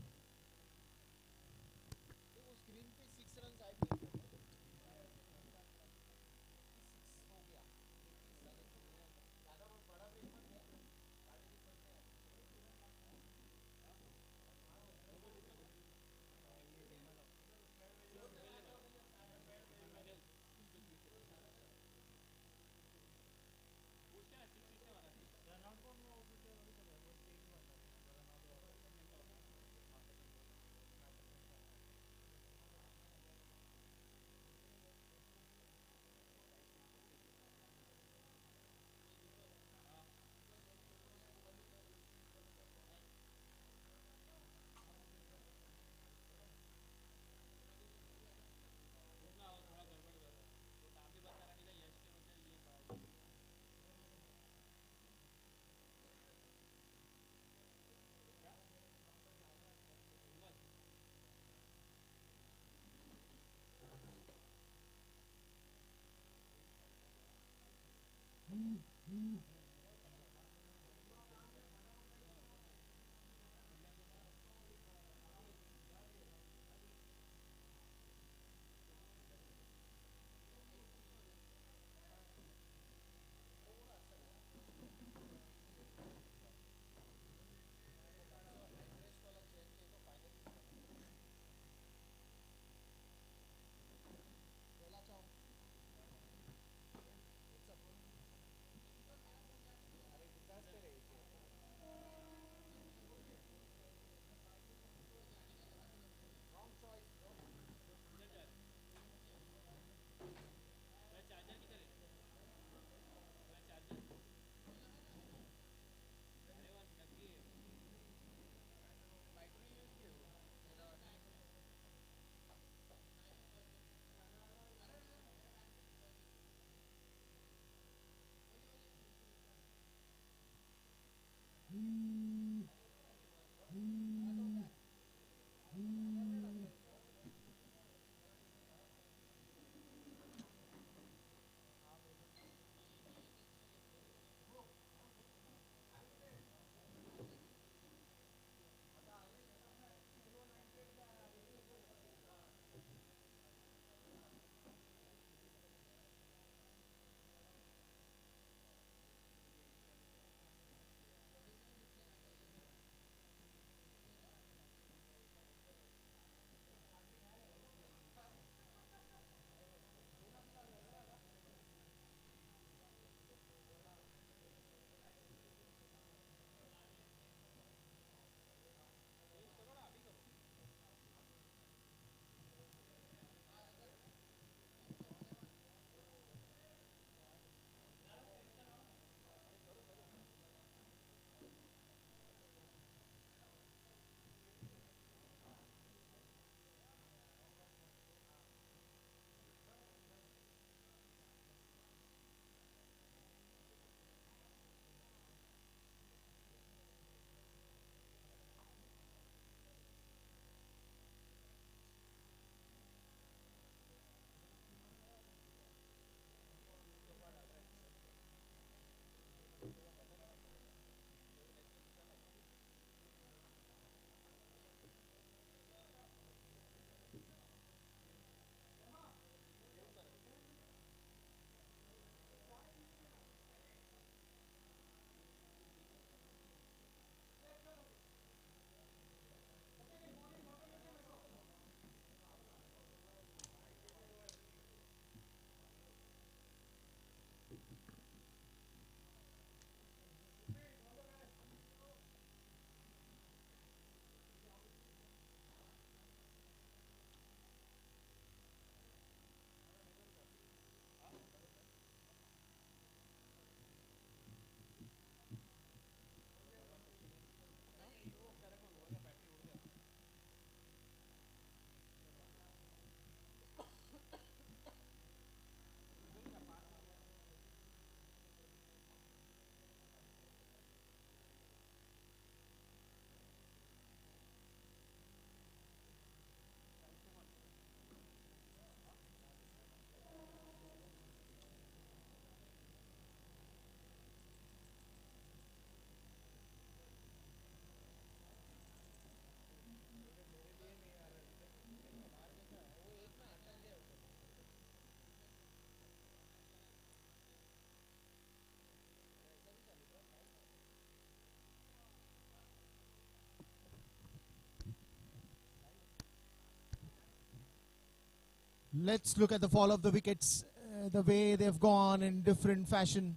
Let's look at the fall of the wickets, the way they've gone in different fashion.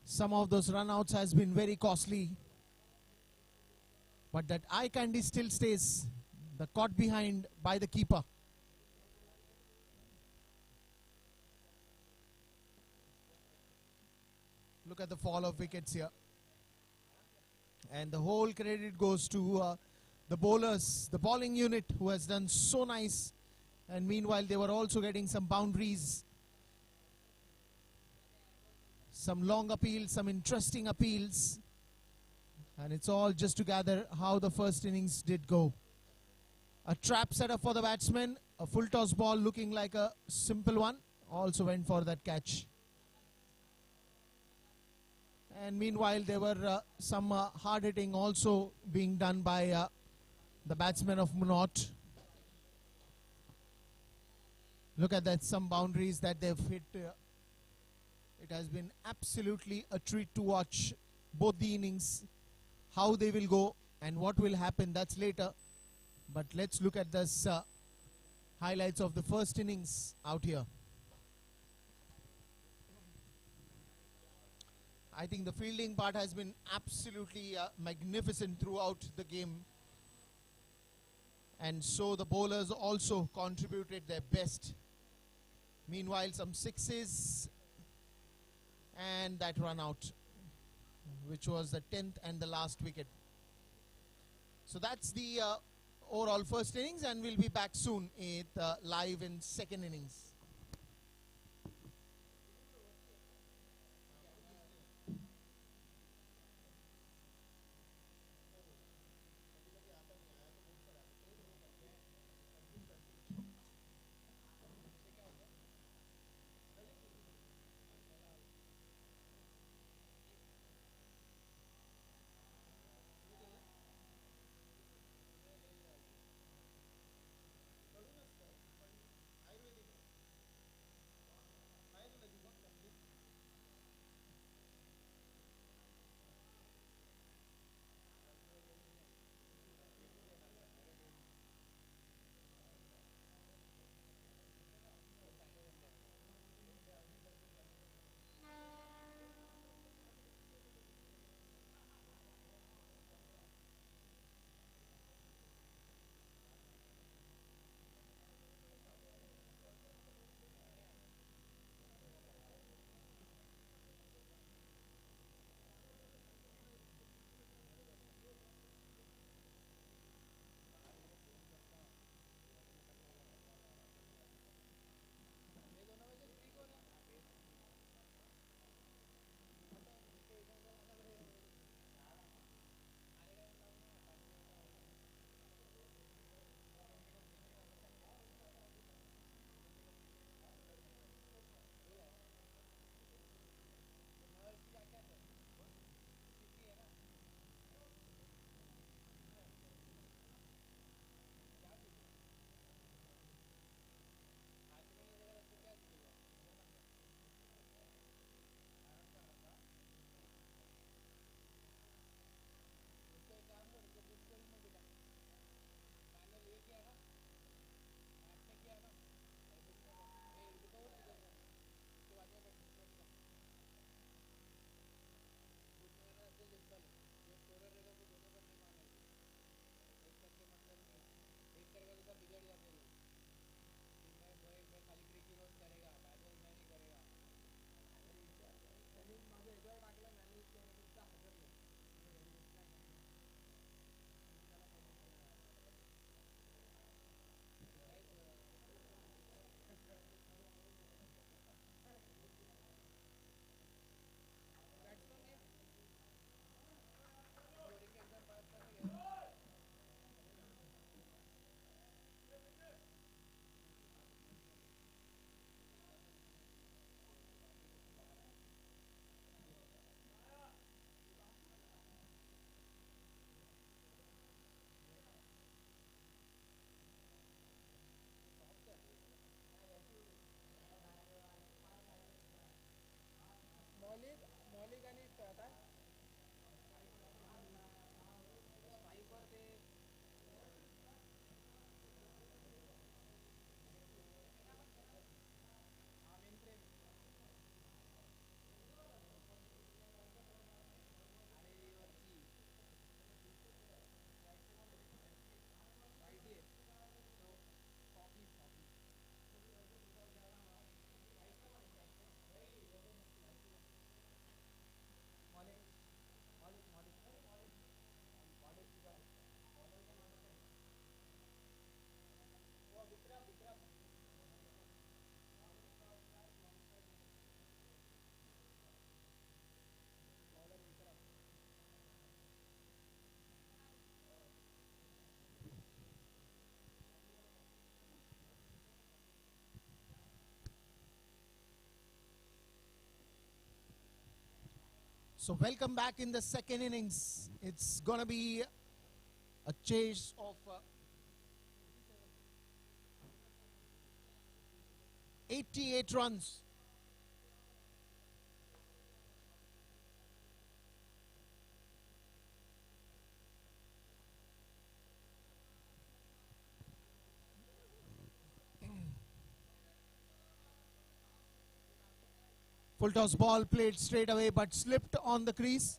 Some of those runouts has been very costly, but that eye candy still stays. The caught behind by the keeper. Look at the fall of wickets here. And the whole credit goes to the bowlers, the bowling unit, who has done so nice. And meanwhile, they were also getting some boundaries, some long appeals, some interesting appeals. And it's all just to gather how the first innings did go. A trap set up for the batsman, a full toss ball looking like a simple one, also went for that catch. And meanwhile, there were some hard hitting also being done by the batsmen of Munot. Look at that, some boundaries that they've hit. It has been absolutely a treat to watch both the innings, how they will go and what will happen, that's later. But let's look at this highlights of the first innings out here. I think the fielding part has been absolutely magnificent throughout the game. And so the bowlers also contributed their best. Meanwhile, some sixes and that run out, which was the 10th and the last wicket. So that's the overall first innings, and we'll be back soon live in second innings. So welcome back in the second innings. It's gonna be a chase of 88 runs. Full toss ball played straight away but slipped on the crease.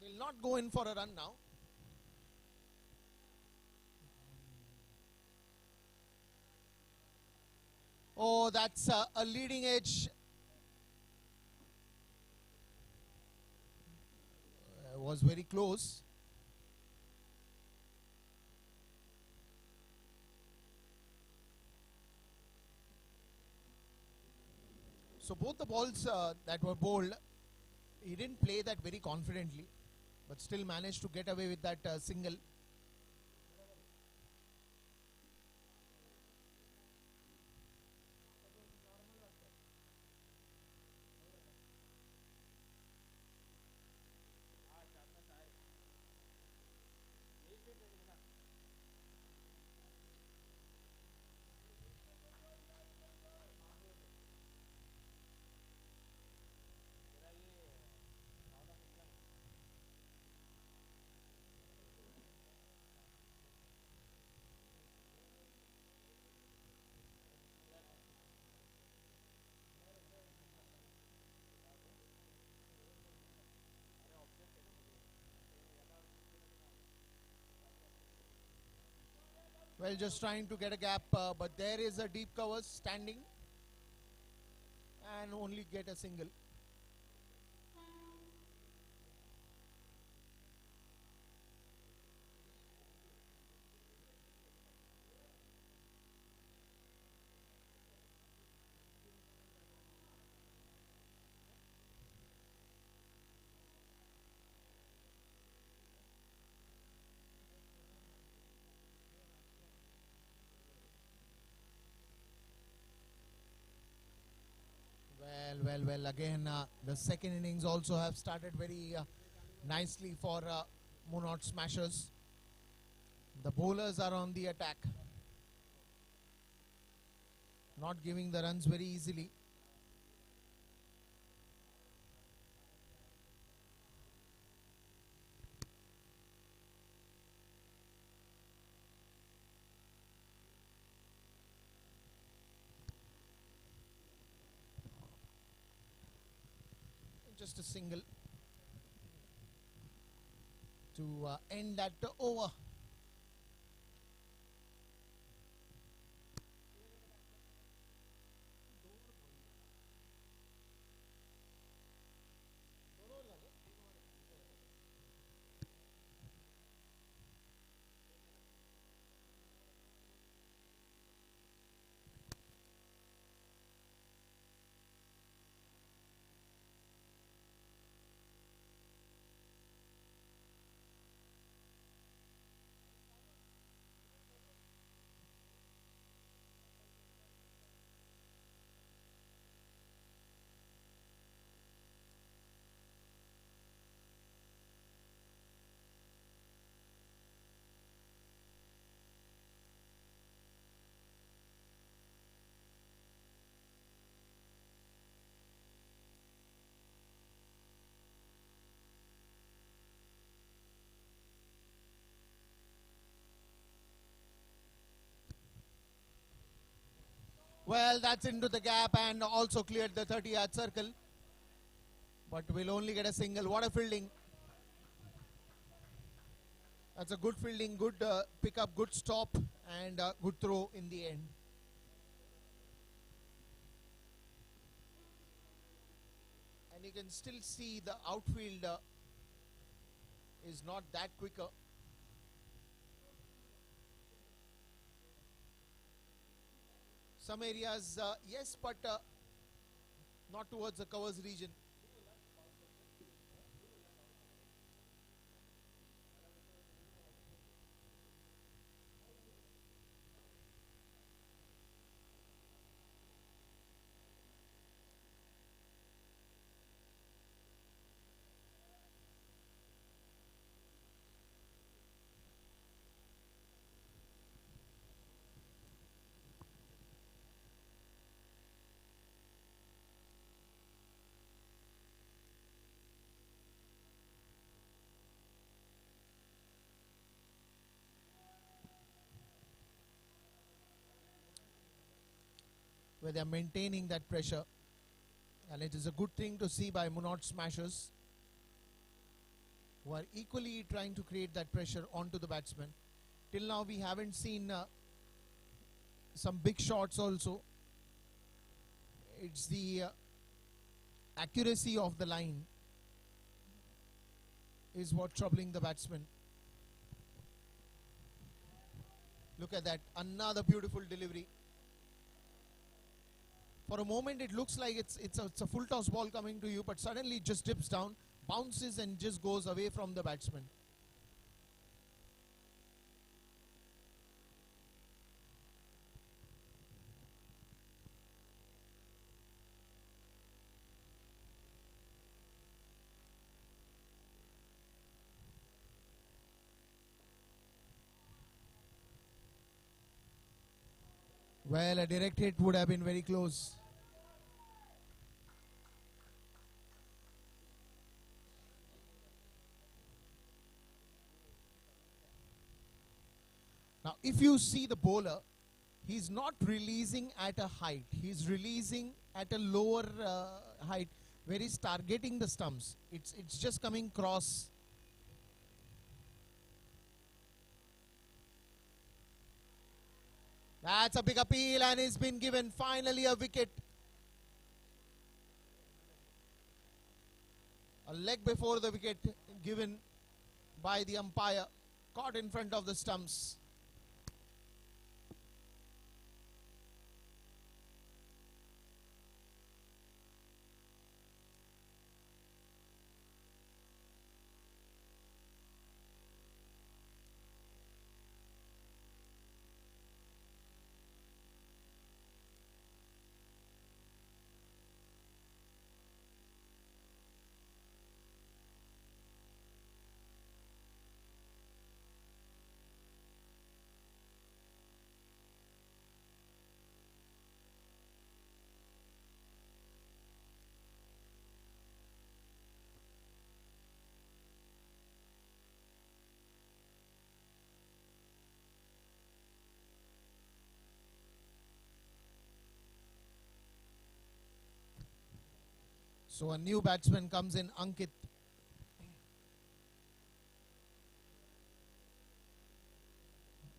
They'll not go in for a run now. Oh, that's a leading edge. Was very close. So both the balls that were bowled, he didn't play that very confidently, but still managed to get away with that single. Well, just trying to get a gap, but there is a deep cover standing and only get a single. Well, again, the second innings also have started very nicely for Munot Smashers. The bowlers are on the attack, not giving the runs very easily. Just a single to end that over. Well, that's into the gap and also cleared the 30-yard circle. But we'll only get a single. What a fielding. That's a good fielding, good pickup, good stop, and good throw in the end. And you can still see the outfield is not that quicker. Some areas, yes, but not towards the covers region. where they are maintaining that pressure. And it is a good thing to see by Munot smashers, who are equally trying to create that pressure onto the batsman. Till now we haven't seen some big shots also. It's the accuracy of the line is what troubling the batsman. Look at that, another beautiful delivery. For a moment it looks like it's a full toss ball coming to you, but suddenly it just dips down, bounces and just goes away from the batsman. Well, a direct hit would have been very close. Now, if you see the bowler, he's not releasing at a height. He's releasing at a lower height, where he's targeting the stumps. It's just coming cross. That's a big appeal, and he's been given finally a wicket. A leg before the wicket given by the umpire, caught in front of the stumps. So a new batsman comes in, Ankit.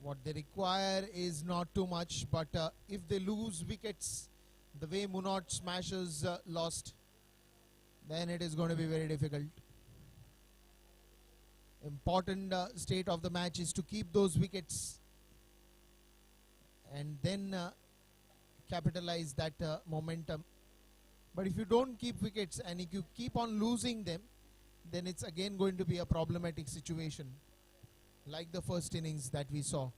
What they require is not too much, but if they lose wickets the way Munot smashers lost, then it is going to be very difficult. Important state of the match is to keep those wickets and then capitalize that momentum. But if you don't keep wickets and if you keep on losing them, then it's again going to be a problematic situation, like the first innings that we saw.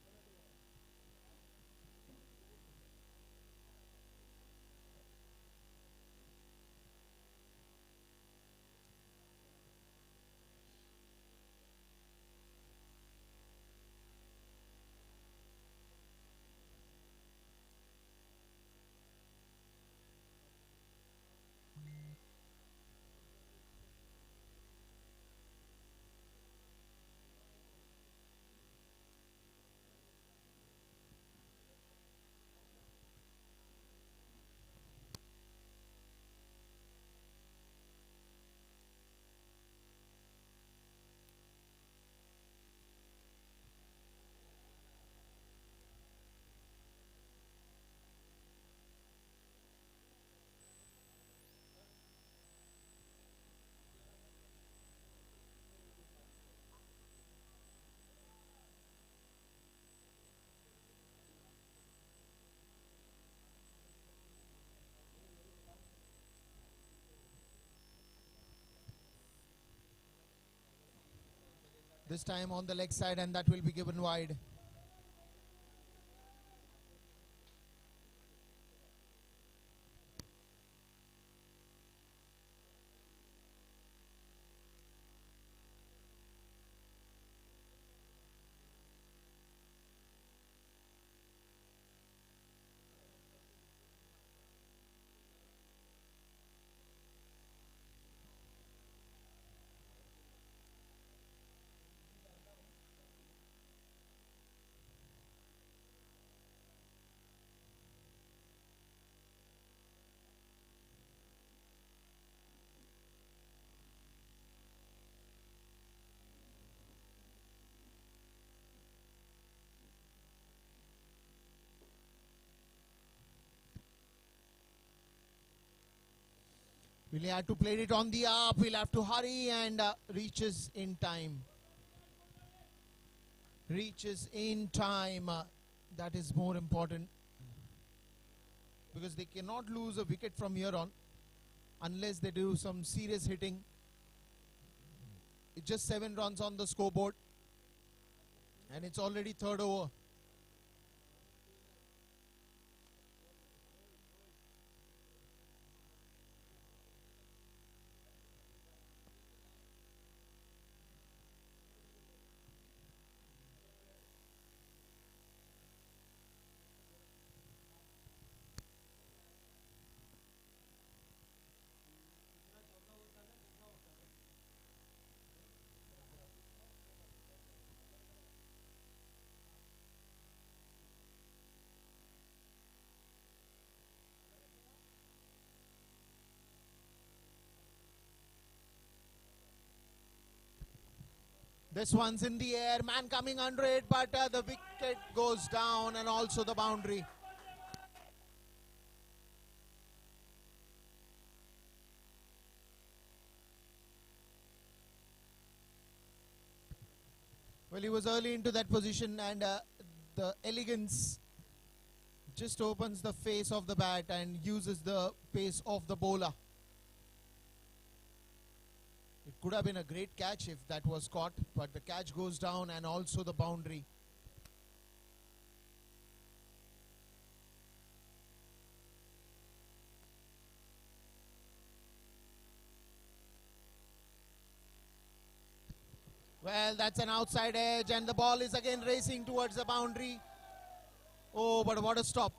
This time on the leg side, and that will be given wide. Will he have to play it on the up? We'll have to hurry and reaches in time. Reaches in time. That is more important. Because they cannot lose a wicket from here on unless they do some serious hitting. It's just 7 runs on the scoreboard. And it's already third over. This one's in the air, man coming under it, but the wicket goes down and also the boundary. Well, he was early into that position and the elegance just opens the face of the bat and uses the pace of the bowler. It could have been a great catch if that was caught, but the catch goes down and also the boundary. Well, that's an outside edge and the ball is again racing towards the boundary. Oh, but what a stop.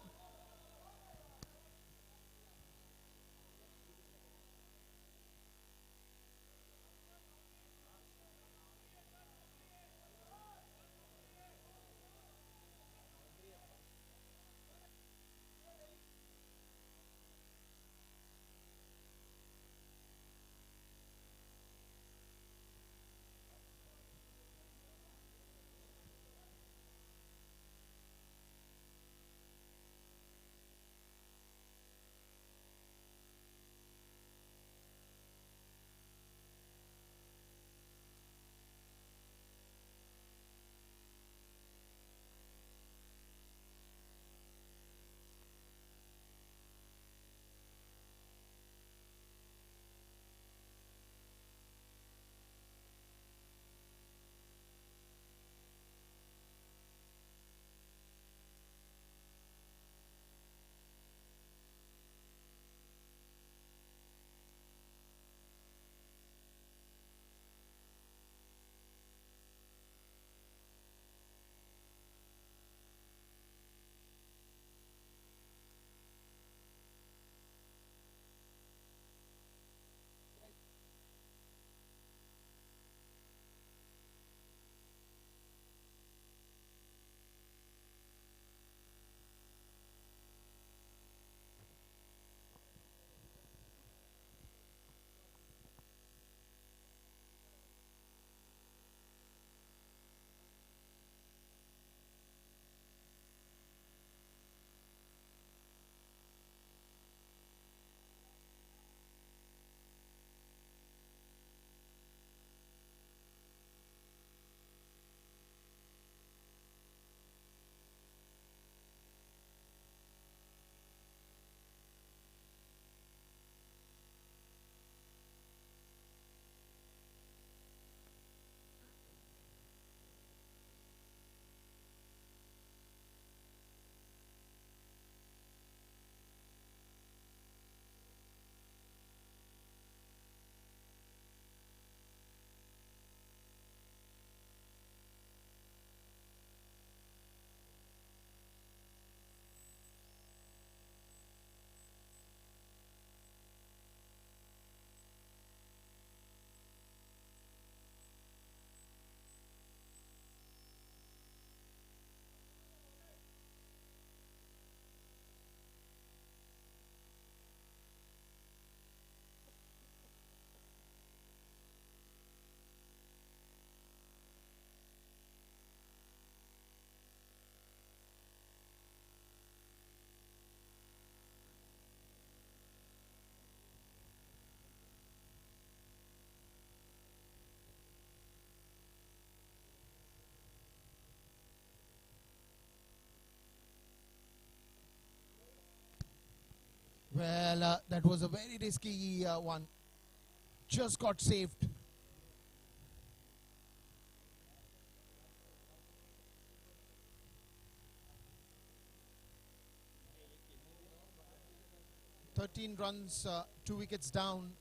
Well, that was a very risky one. Just got saved. "13 runs, 2 wickets down."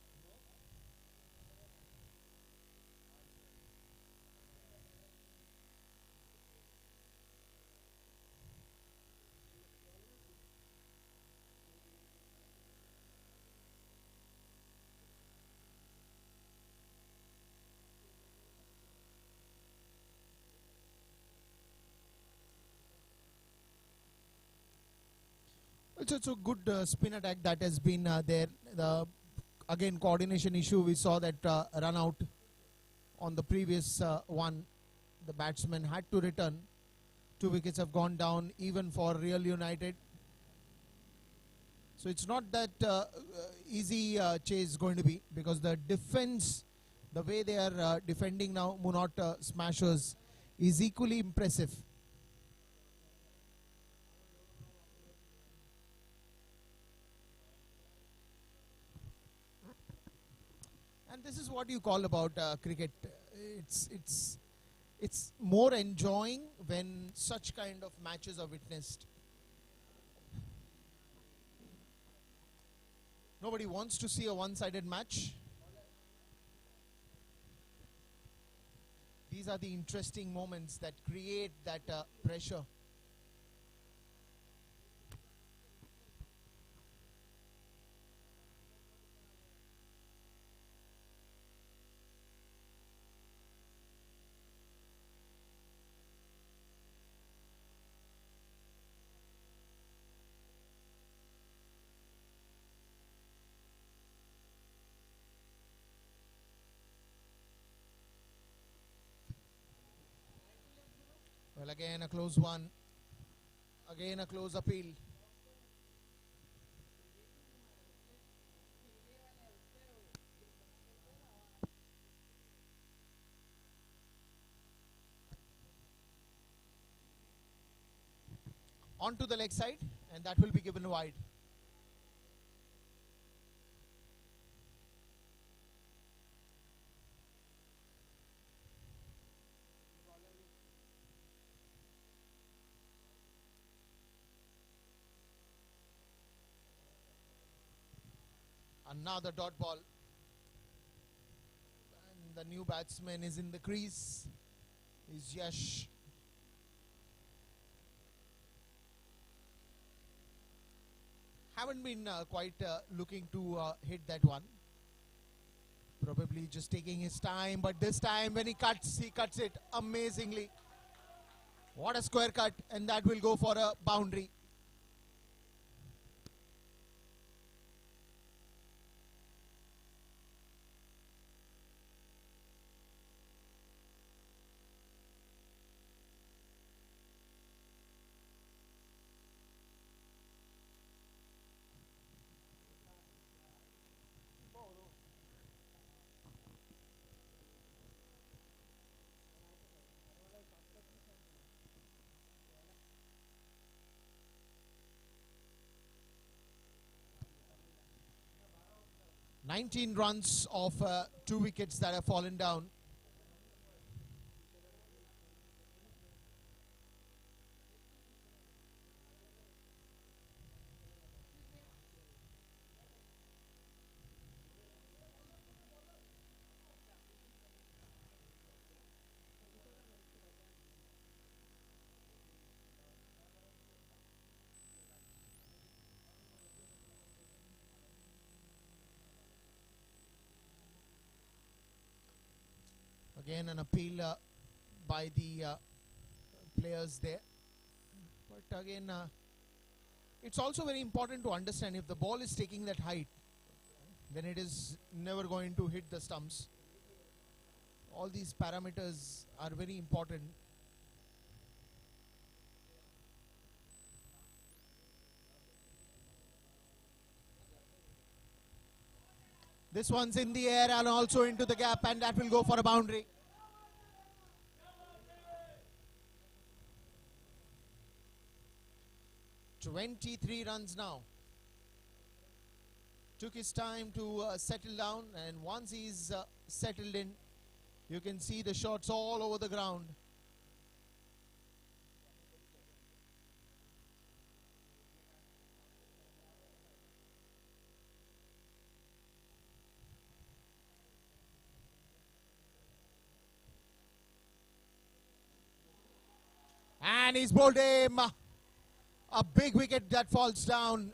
It's a good spin attack that has been there. Again, coordination issue. We saw that run out on the previous one. The batsman had to return. 2 wickets have gone down even for Real United. So it's not that easy chase going to be, because the defense, the way they are defending now, Munot Smashers, is equally impressive. And this is what you call about cricket. It's more enjoying when such kind of matches are witnessed. Nobody wants to see a one-sided match. These are the interesting moments that create that pressure. Well, again a close one. Again a close appeal. Onto the leg side, and that will be given wide. Another dot ball. And the new batsman is in the crease. Is Yash. Haven't been quite looking to hit that one. Probably just taking his time, but this time when he cuts it amazingly. What a square cut, and that will go for a boundary. "19 runs of 2 wickets that have fallen down." Again an appeal by the players there. But again, it's also very important to understand, if the ball is taking that height, then it is never going to hit the stumps. All these parameters are very important. This one's in the air and also into the gap, and that will go for a boundary. "23 runs now." Took his time to settle down, and once he's settled in, you can see the shots all over the ground. And he's bowled him a big wicket that falls down.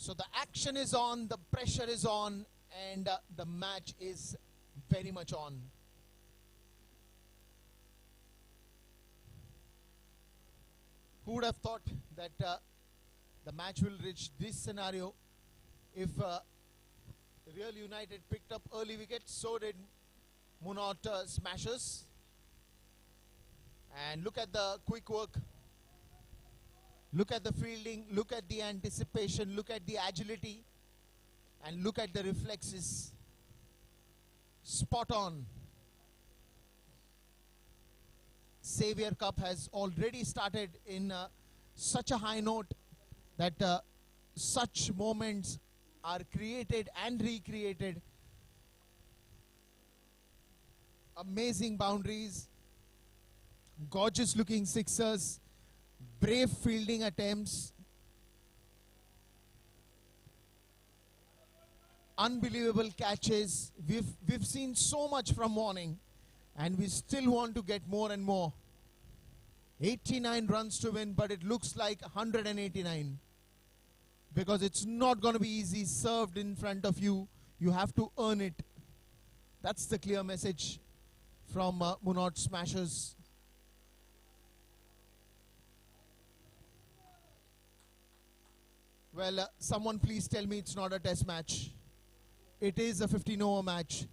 So the action is on, the pressure is on, and the match is very much on. Who would have thought that the match will reach this scenario? If Real United picked up early wickets, so did Munot Smashers. And look at the quick work. Look at the fielding, look at the anticipation, look at the agility, and look at the reflexes. Spot on. Saviour Cup has already started in such a high note that such moments are created and recreated. Amazing boundaries, gorgeous looking sixers, brave fielding attempts, unbelievable catches. We've seen so much from morning, and we still want to get more and more. 89 runs to win, but it looks like 189, because it's not going to be easy. Served in front of you, you have to earn it. That's the clear message from Munot Smashers. Well, someone please tell me it's not a test match. It is a 15-over match.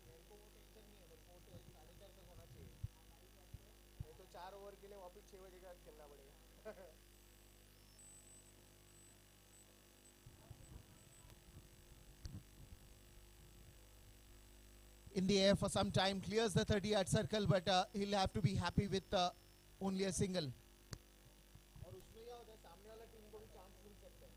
मेरे को वो tension नहीं है, मेरे को 4:30 तक होना चाहिए, नहीं तो 4 ओवर के लिए वापस 6 बजे के बाद खेलना पड़ेगा. In the air for some time, clears the 30-yard circle, but he'll have to be happy with only a single. और उसमें क्या होता है, सामने वाला टीम को भी चांस मिल सकता है.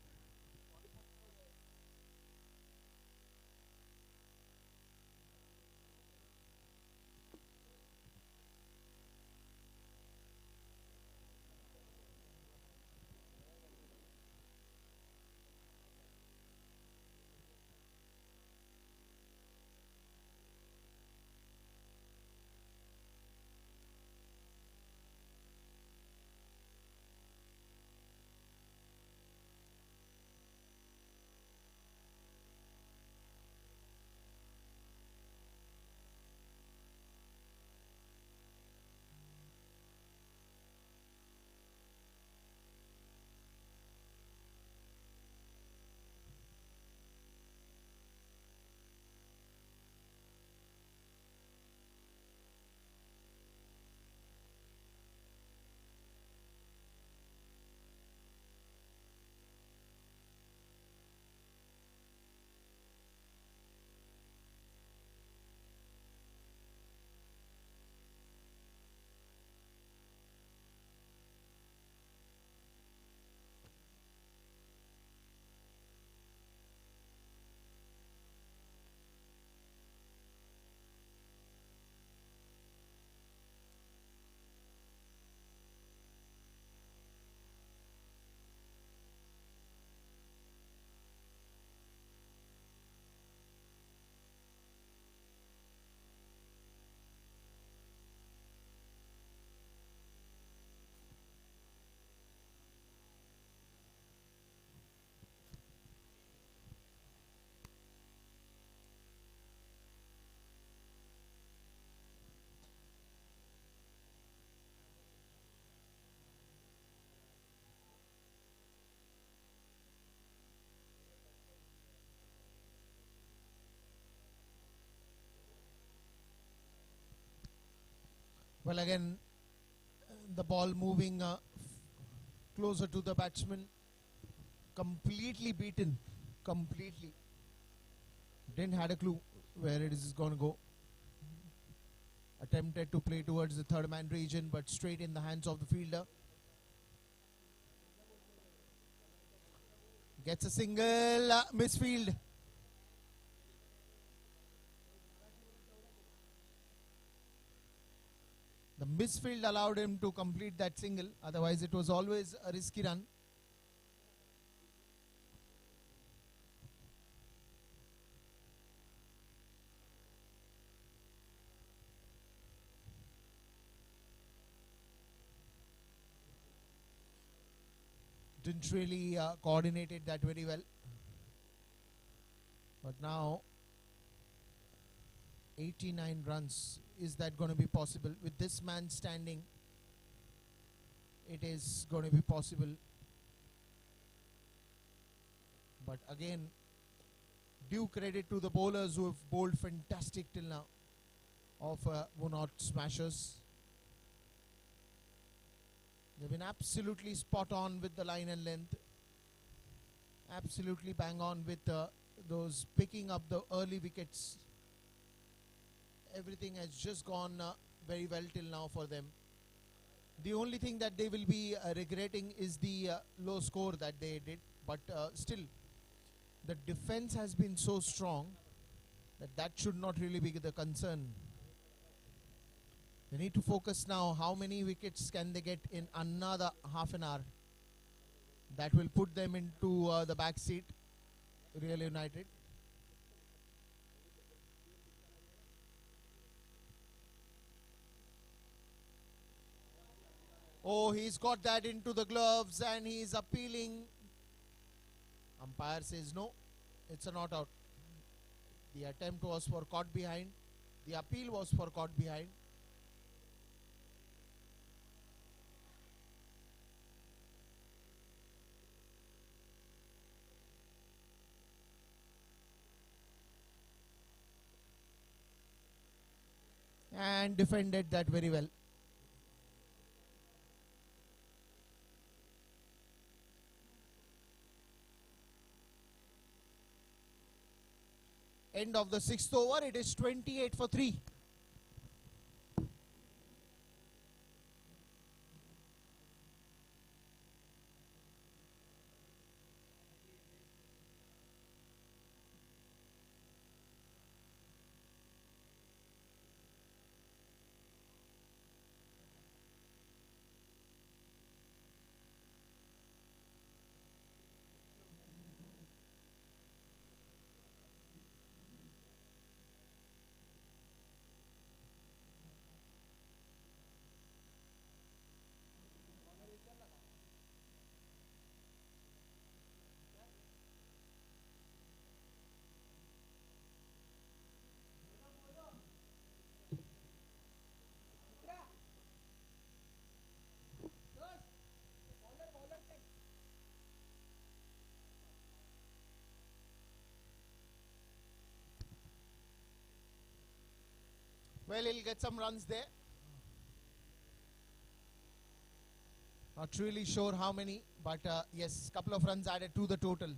Well, again, the ball moving closer to the batsman. Completely beaten. Completely. Didn't had a clue where it is going to go. Attempted to play towards the third man region, but straight in the hands of the fielder. Gets a single, misfield. The misfield allowed him to complete that single. Otherwise, it was always a risky run. Didn't really coordinate that very well. But now, 89 runs. Is that going to be possible? With this man standing, it is going to be possible. But again, due credit to the bowlers who have bowled fantastic till now of Munot smashers. They've been absolutely spot on with the line and length. Absolutely bang on with those picking up the early wickets. Everything has just gone very well till now for them. The only thing that they will be regretting is the low score that they did. But still, the defense has been so strong that should not really be the concern. They need to focus now. How many wickets can they get in another half an hour? That will put them into the back seat, Real United. Oh, he's got that into the gloves and he's appealing. Umpire says no, it's a not out. The attempt was for caught behind. The appeal was for caught behind. And defended that very well. End of the 6th over, it is 28 for 3. Well, he'll get some runs there. Not really sure how many, but yes, couple of runs added to the total.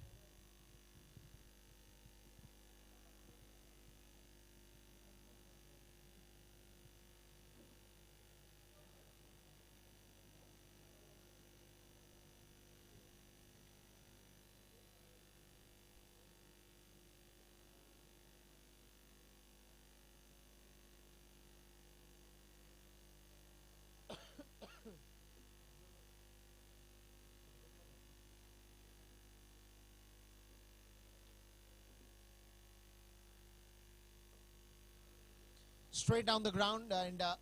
Straight down the ground and a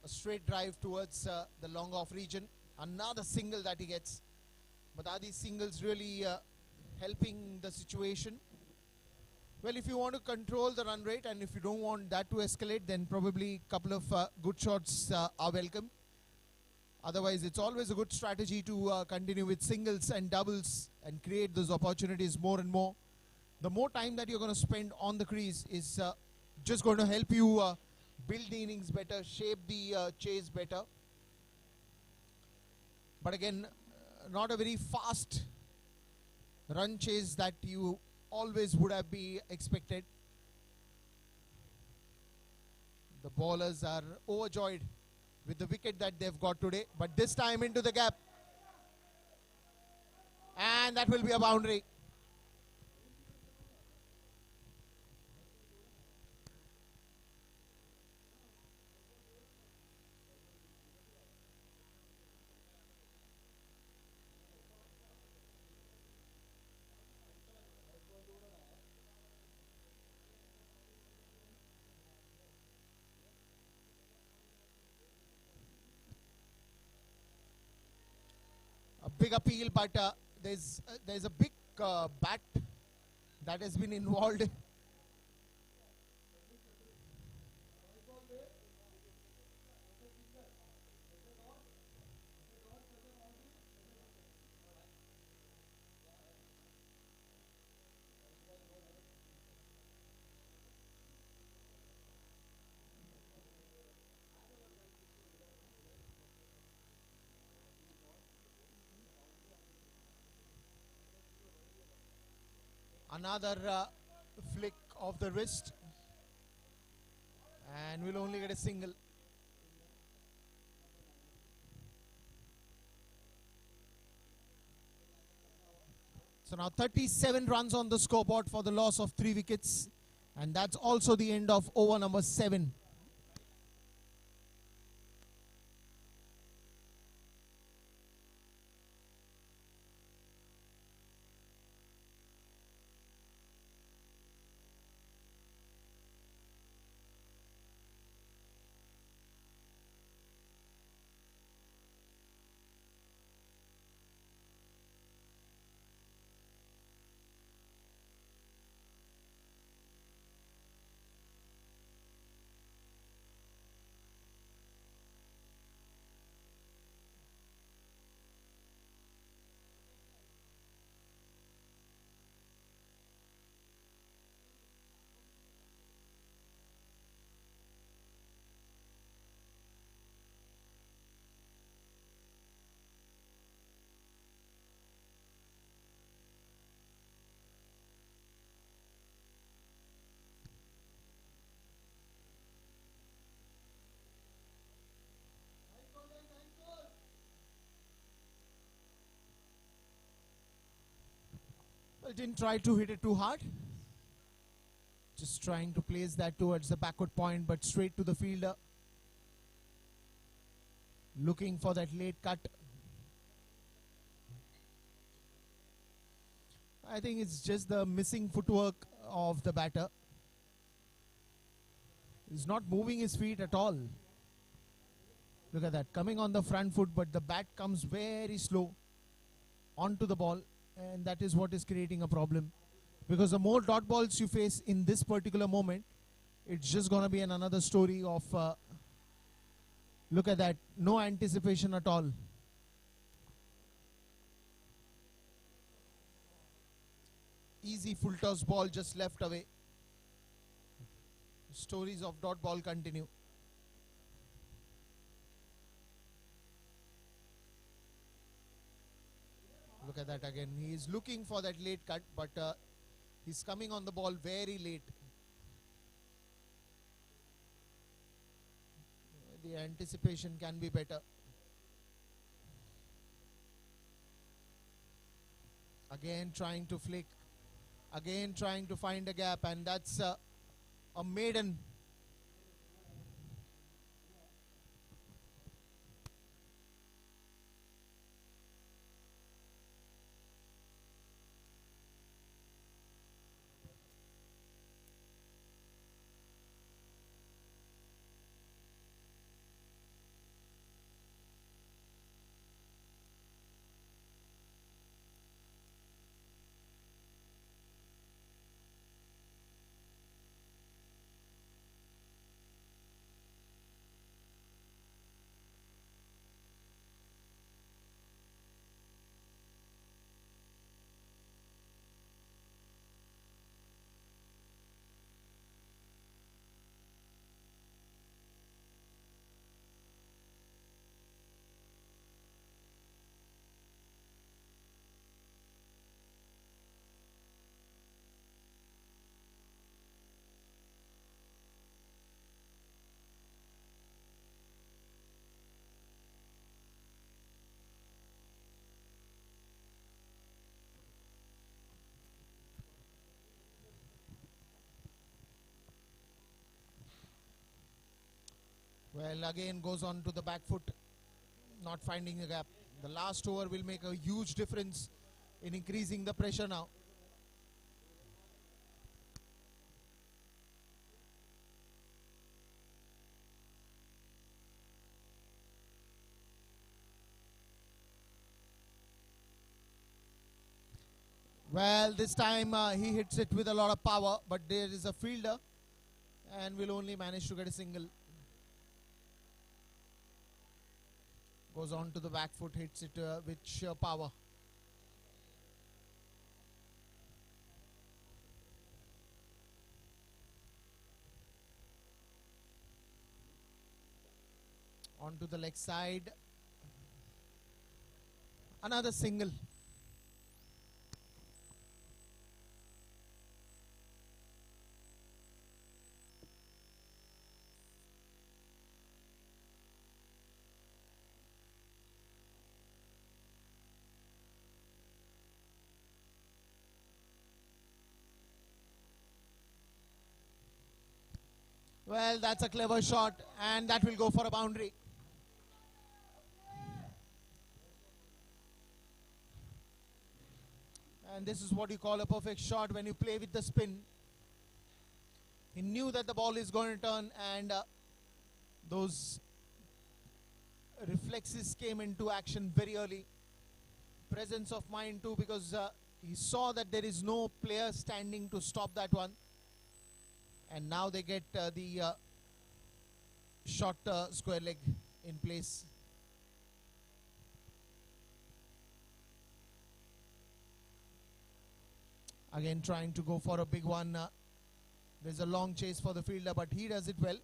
straight drive towards the long off region. Another single that he gets. But are these singles really helping the situation? Well, if you want to control the run rate and if you don't want that to escalate, then probably a couple of good shots are welcome. Otherwise, it's always a good strategy to continue with singles and doubles and create those opportunities more and more. The more time that you're going to spend on the crease is just going to help you build the innings better, shape the chase better. But again, not a very fast run chase that you always would have been expected. The bowlers are overjoyed with the wicket that they've got today, but this time into the gap. And that will be a boundary. A big appeal, but there's a big bat that has been involved. Another flick of the wrist, and we'll only get a single. So now 37 runs on the scoreboard for the loss of 3 wickets, and that's also the end of over number 7. Well, didn't try to hit it too hard. Just trying to place that towards the backward point, but straight to the fielder. Looking for that late cut. I think it's just the missing footwork of the batter. He's not moving his feet at all. Look at that, coming on the front foot, but the bat comes very slow onto the ball, and that is what is creating a problem. Because the more dot balls you face in this particular moment, it's just going to be another story of, look at that, no anticipation at all. Easy full toss ball just left away. Stories of dot ball continue. Look at that again. He is looking for that late cut, but he's coming on the ball very late. The anticipation can be better. Again trying to flick. Again trying to find a gap, and that's a maiden. Well, again goes on to the back foot, not finding the gap. The last over will make a huge difference in increasing the pressure now. Well, this time he hits it with a lot of power, but there is a fielder and will only manage to get a single. Goes on to the back foot, hits it with sheer power. Onto the leg side. Another single. Well, that's a clever shot, and that will go for a boundary. And this is what you call a perfect shot when you play with the spin. He knew that the ball is going to turn, and those reflexes came into action very early. Presence of mind too, because he saw that there is no player standing to stop that one. And now they get the short square leg in place. Again trying to go for a big one. There's a long chase for the fielder, but he does it well.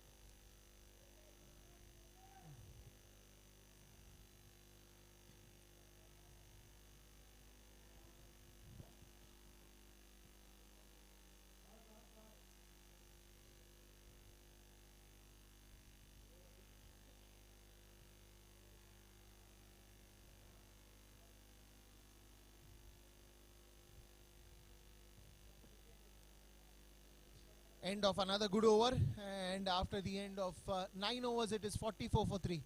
End of another good over, and after the end of 9 overs it is 44 for 3.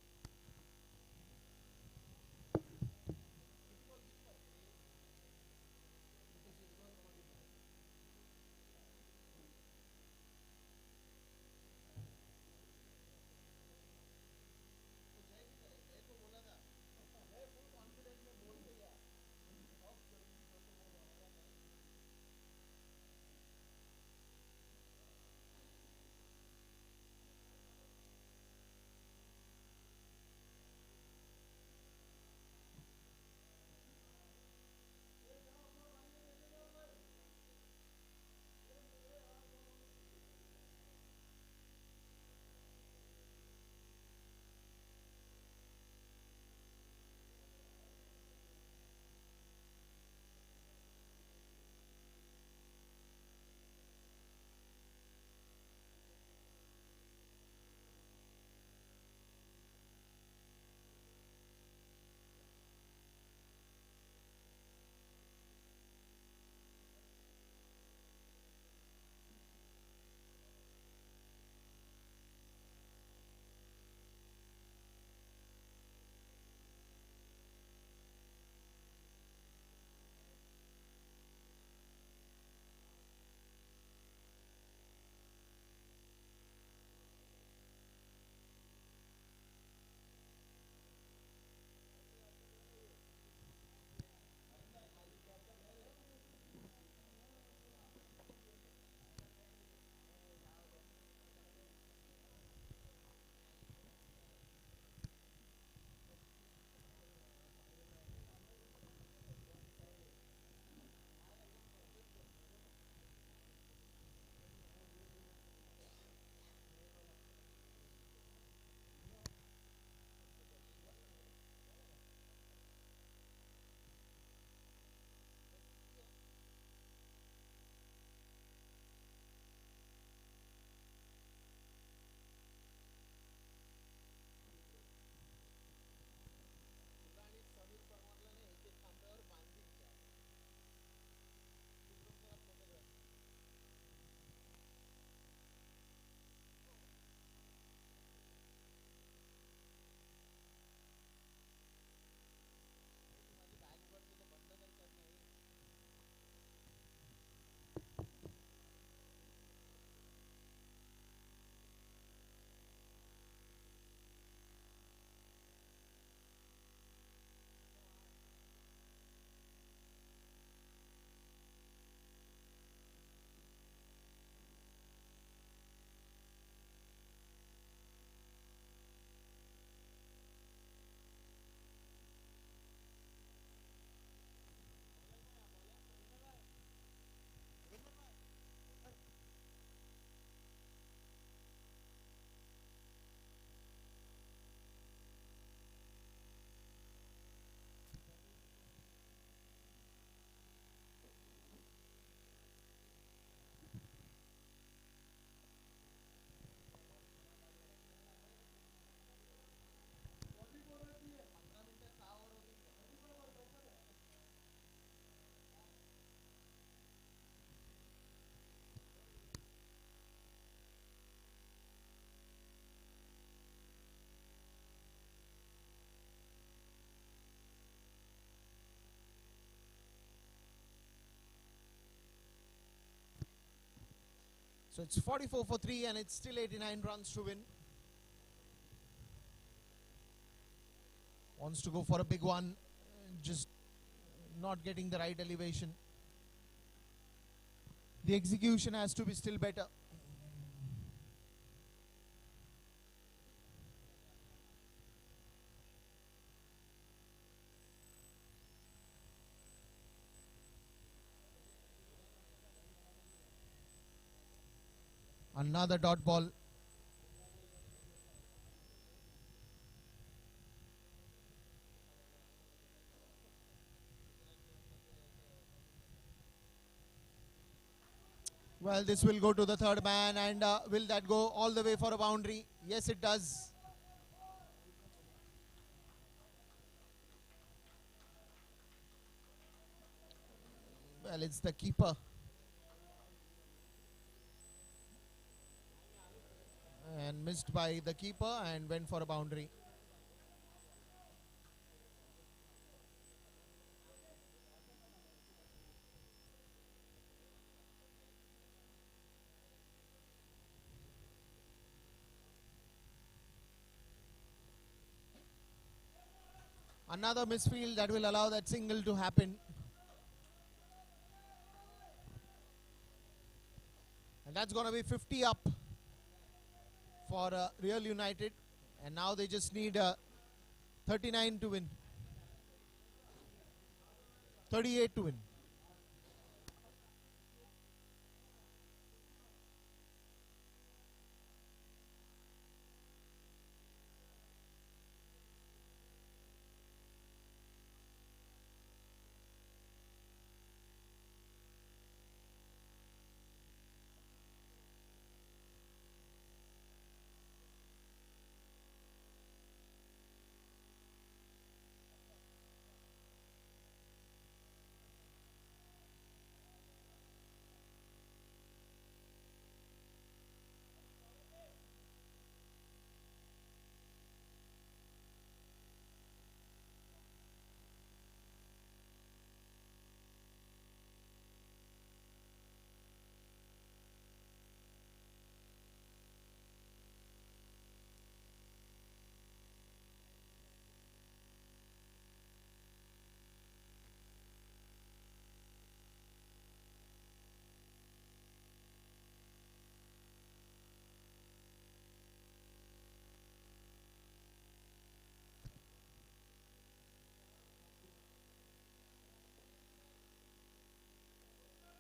So it's 44 for 3 and it's still 89 runs to win. Wants to go for a big one, just not getting the right elevation. The execution has to be still better. Another dot ball. Well, this will go to the third man, and will that go all the way for a boundary? Yes, it does. Well, it's the keeper. And missed by the keeper and went for a boundary. Another misfield that will allow that single to happen. And that's going to be 50 up for Real United. And now they just need 39 to win. 38 to win.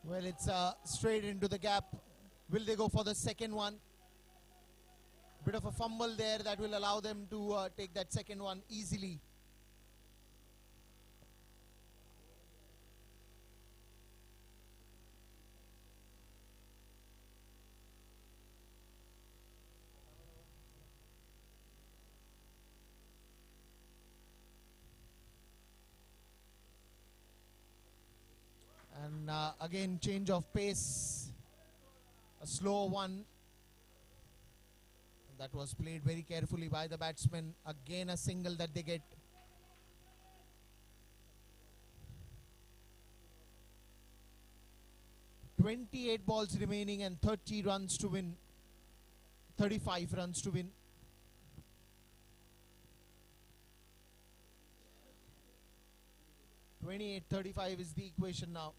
Well, it's straight into the gap. Will they go for the second one? Bit of a fumble there that will allow them to take that second one easily. And again, change of pace. A slow one. That was played very carefully by the batsman. Again, a single that they get. "28 balls remaining and 30 runs to win. 35 runs to win. "28-35 is the equation now.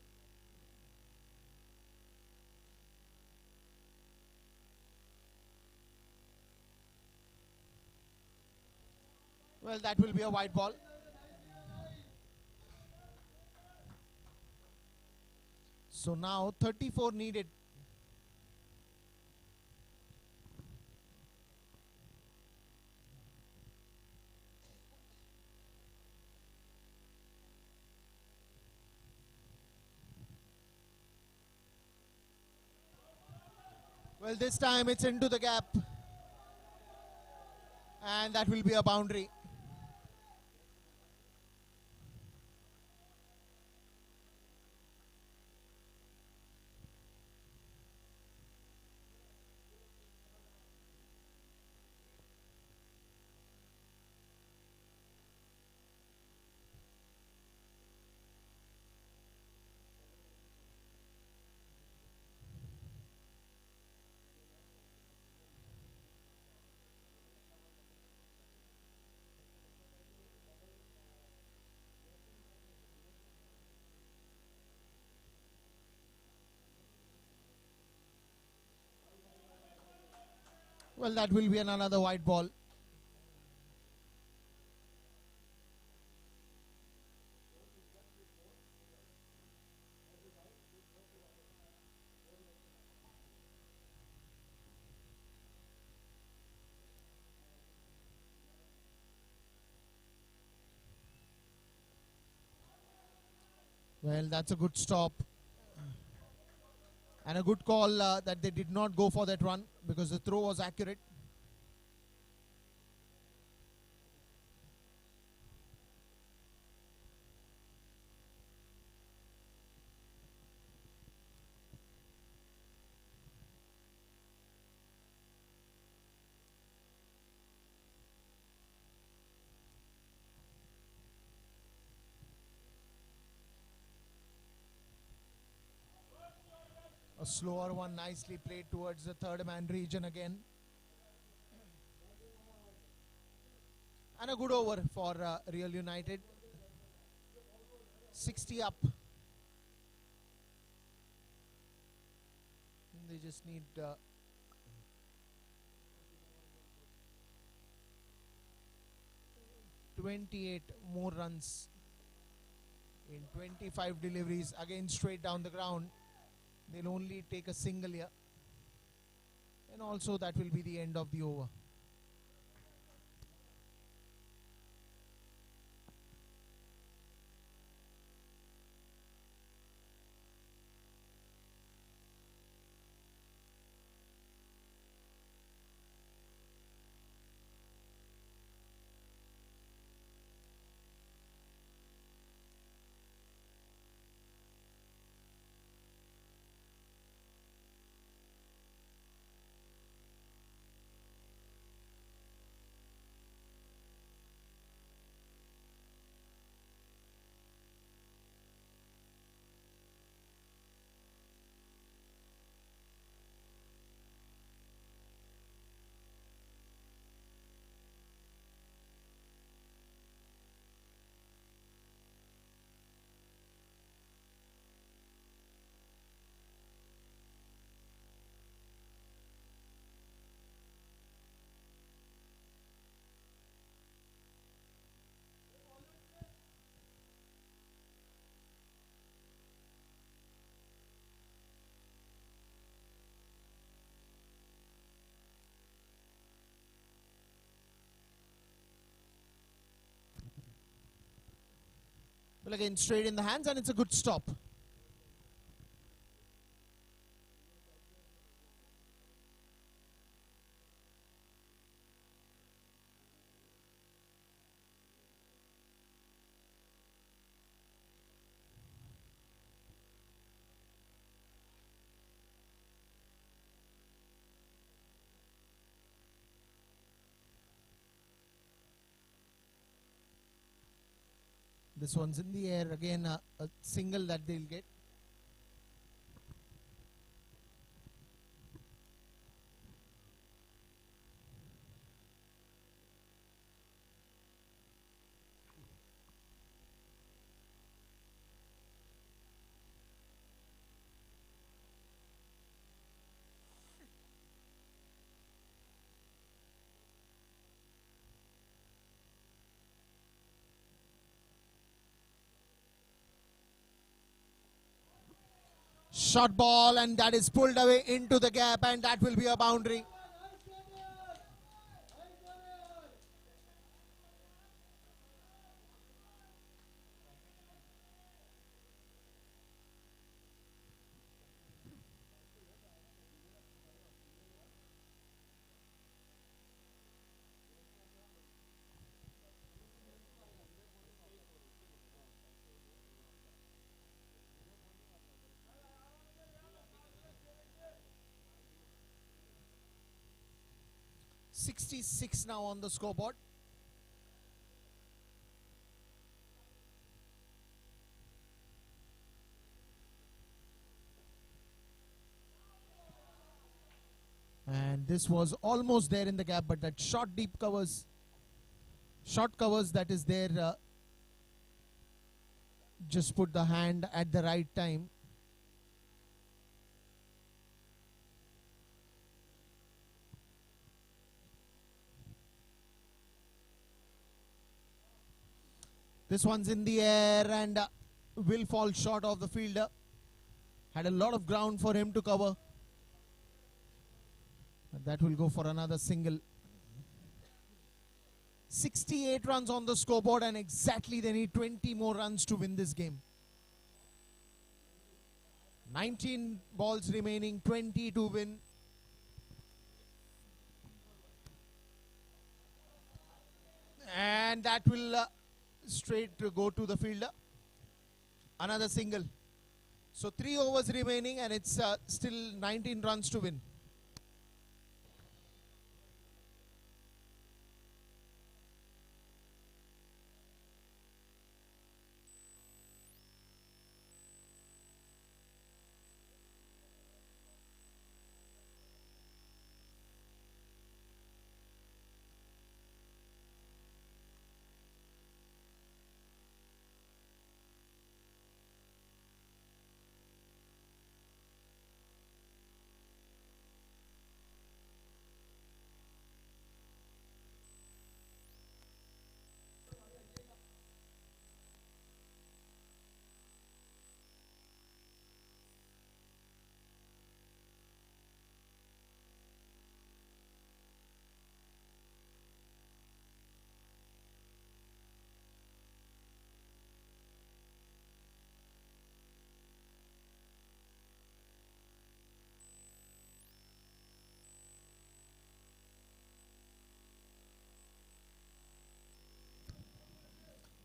Well, that will be a wide ball. So now 34 needed. Well, this time it's into the gap. And that will be a boundary. Well, that will be another white ball. Well, that's a good stop. And a good call that they did not go for that run because the throw was accurate. A slower one nicely played towards the third man region again. And a good over for Real United. 60 up. They just need 28 more runs in 25 deliveries. Again straight down the ground. They'll only take a single here. And also that will be the end of the over. Well, again straight in the hands, and it's a good stop. This one's in the air again, a single that they'll get. Shot ball, and that is pulled away into the gap, and that will be a boundary. .66 now on the scoreboard. And this was almost there in the gap, but that short covers that is there, just put the hand at the right time. This one's in the air and will fall short of the fielder. Had a lot of ground for him to cover. And that will go for another single. 68 runs on the scoreboard, and exactly they need 20 more runs to win this game. 19 balls remaining, 20 to win. And that will straight go to the fielder. Another single. So 3 overs remaining, and it's still 19 runs to win.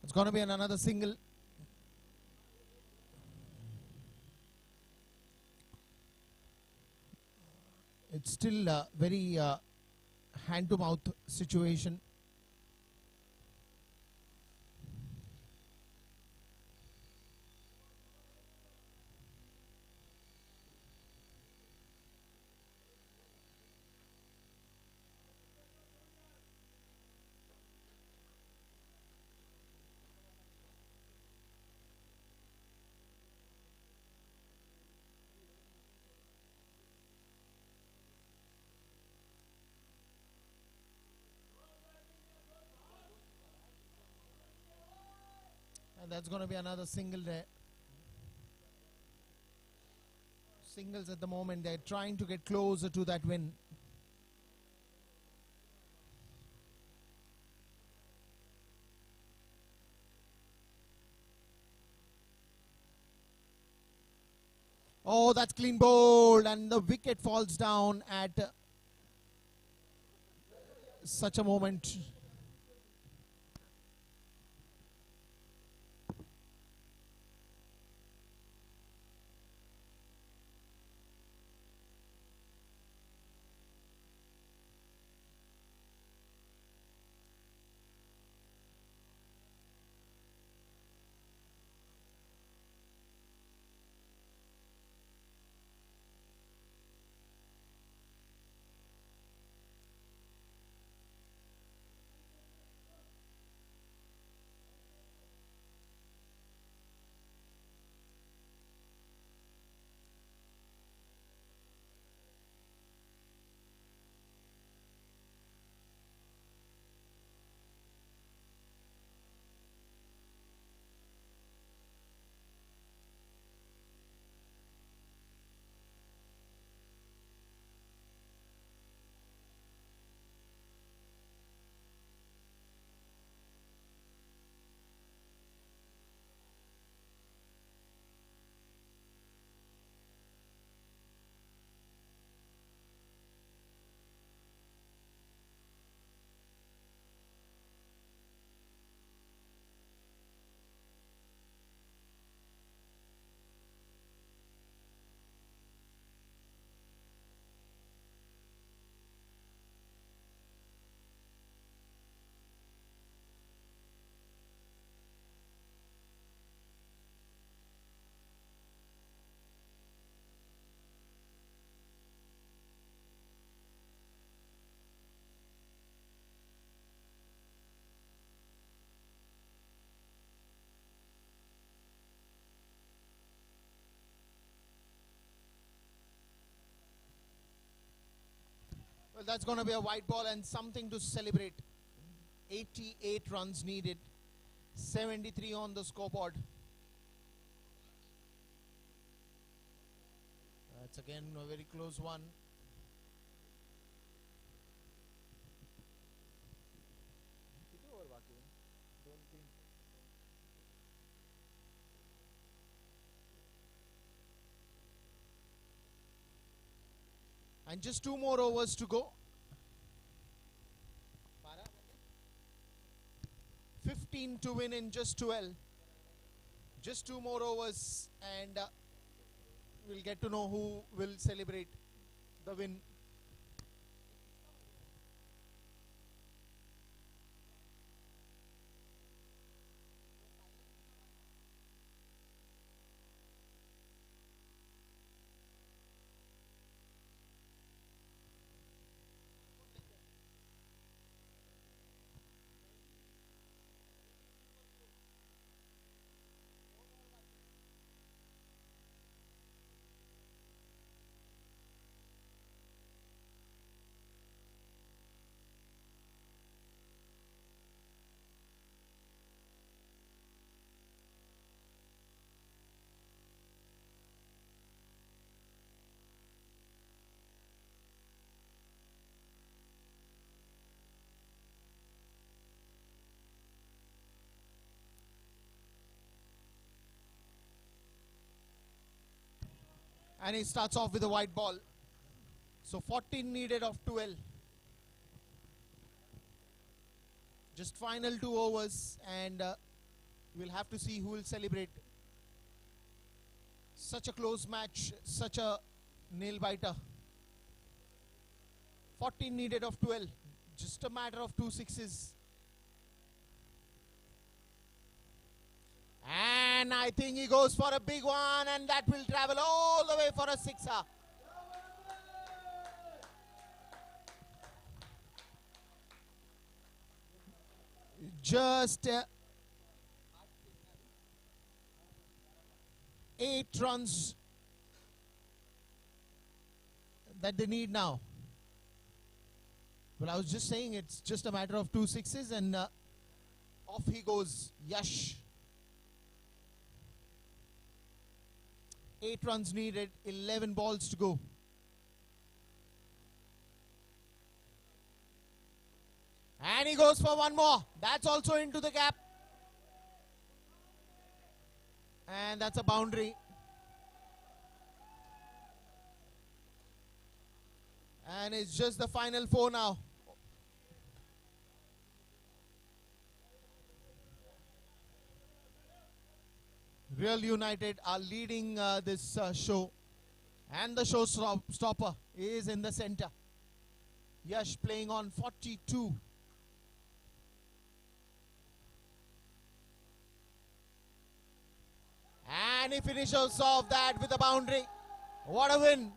It's going to be another single. It's still a very hand-to-mouth situation. And that's going to be another single there. Singles at the moment. They're trying to get closer to that win. Oh, that's clean bowled, and the wicket falls down at such a moment. Well, that's going to be a white ball and something to celebrate. 88 runs needed. 73 on the scoreboard. That's again a very close one. किती over बाकी आहे? 2-3. And just 2 more overs to go. 15 to win in just 12. Just 2 more overs and we'll get to know who will celebrate the win. And he starts off with a white ball. So 14 needed of 12. Just final 2 overs and we'll have to see who will celebrate. Such a close match, such a nail biter. 14 needed of 12. Just a matter of 2 sixes. And I think he goes for a big one and that will travel all the way for a sixer. Just 8 runs that they need now. Well, I was just saying it's just a matter of 2 sixes and off he goes, Yash. 8 runs needed, 11 balls to go. And he goes for one more. That's also into the gap. And that's a boundary. And it's just the final 4 now. Real United are leading this show. And the showstopper is in the center. Yash playing on 42. And he finishes off that with a boundary. What a win.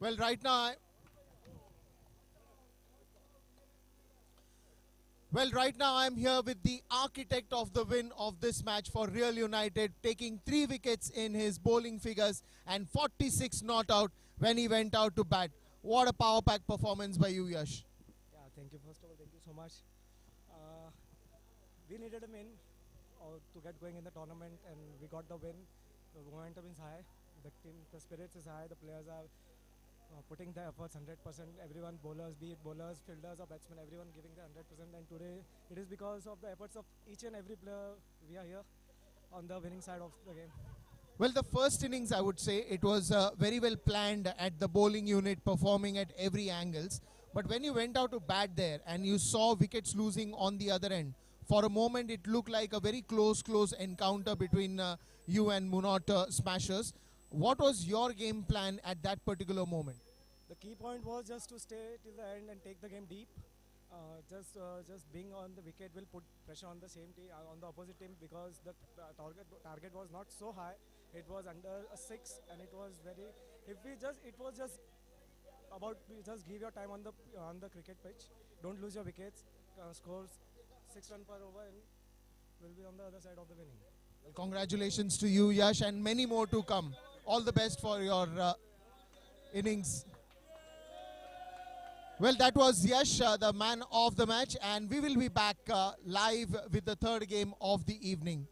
Well, right now, I'm here with the architect of the win of this match for Real United, taking 3 wickets in his bowling figures and 46 not out when he went out to bat. What a power pack performance by you, Yash. Yeah, thank you. First of all, thank you so much. We needed a win to get going in the tournament, and we got the win. The momentum is high. The team, the spirits is high. The players are putting their efforts 100%. Everyone, bowlers, be it bowlers, fielders, or batsmen, everyone giving their 100%. And today, it is because of the efforts of each and every player. We are here on the winning side of the game. Well, the first innings, I would say, it was very well planned at the bowling unit, performing at every angles. But when you went out to bat there and you saw wickets losing on the other end, for a moment it looked like a very close encounter between you and Munot Smashers. What was your game plan at that particular moment? The key point was just to stay till the end and take the game deep. Just being on the wicket will put pressure on the same team, on the opposite team, because the target was not so high. It was under a 6, and it was very. It was just about just give your time on the cricket pitch. Don't lose your wickets. Scores 6 runs per over, and will be on the other side of the winning. Well, congratulations to you, Yash, and many more to come. All the best for your innings. Well, that was Yash, the man of the match, and we will be back live with the third game of the evening.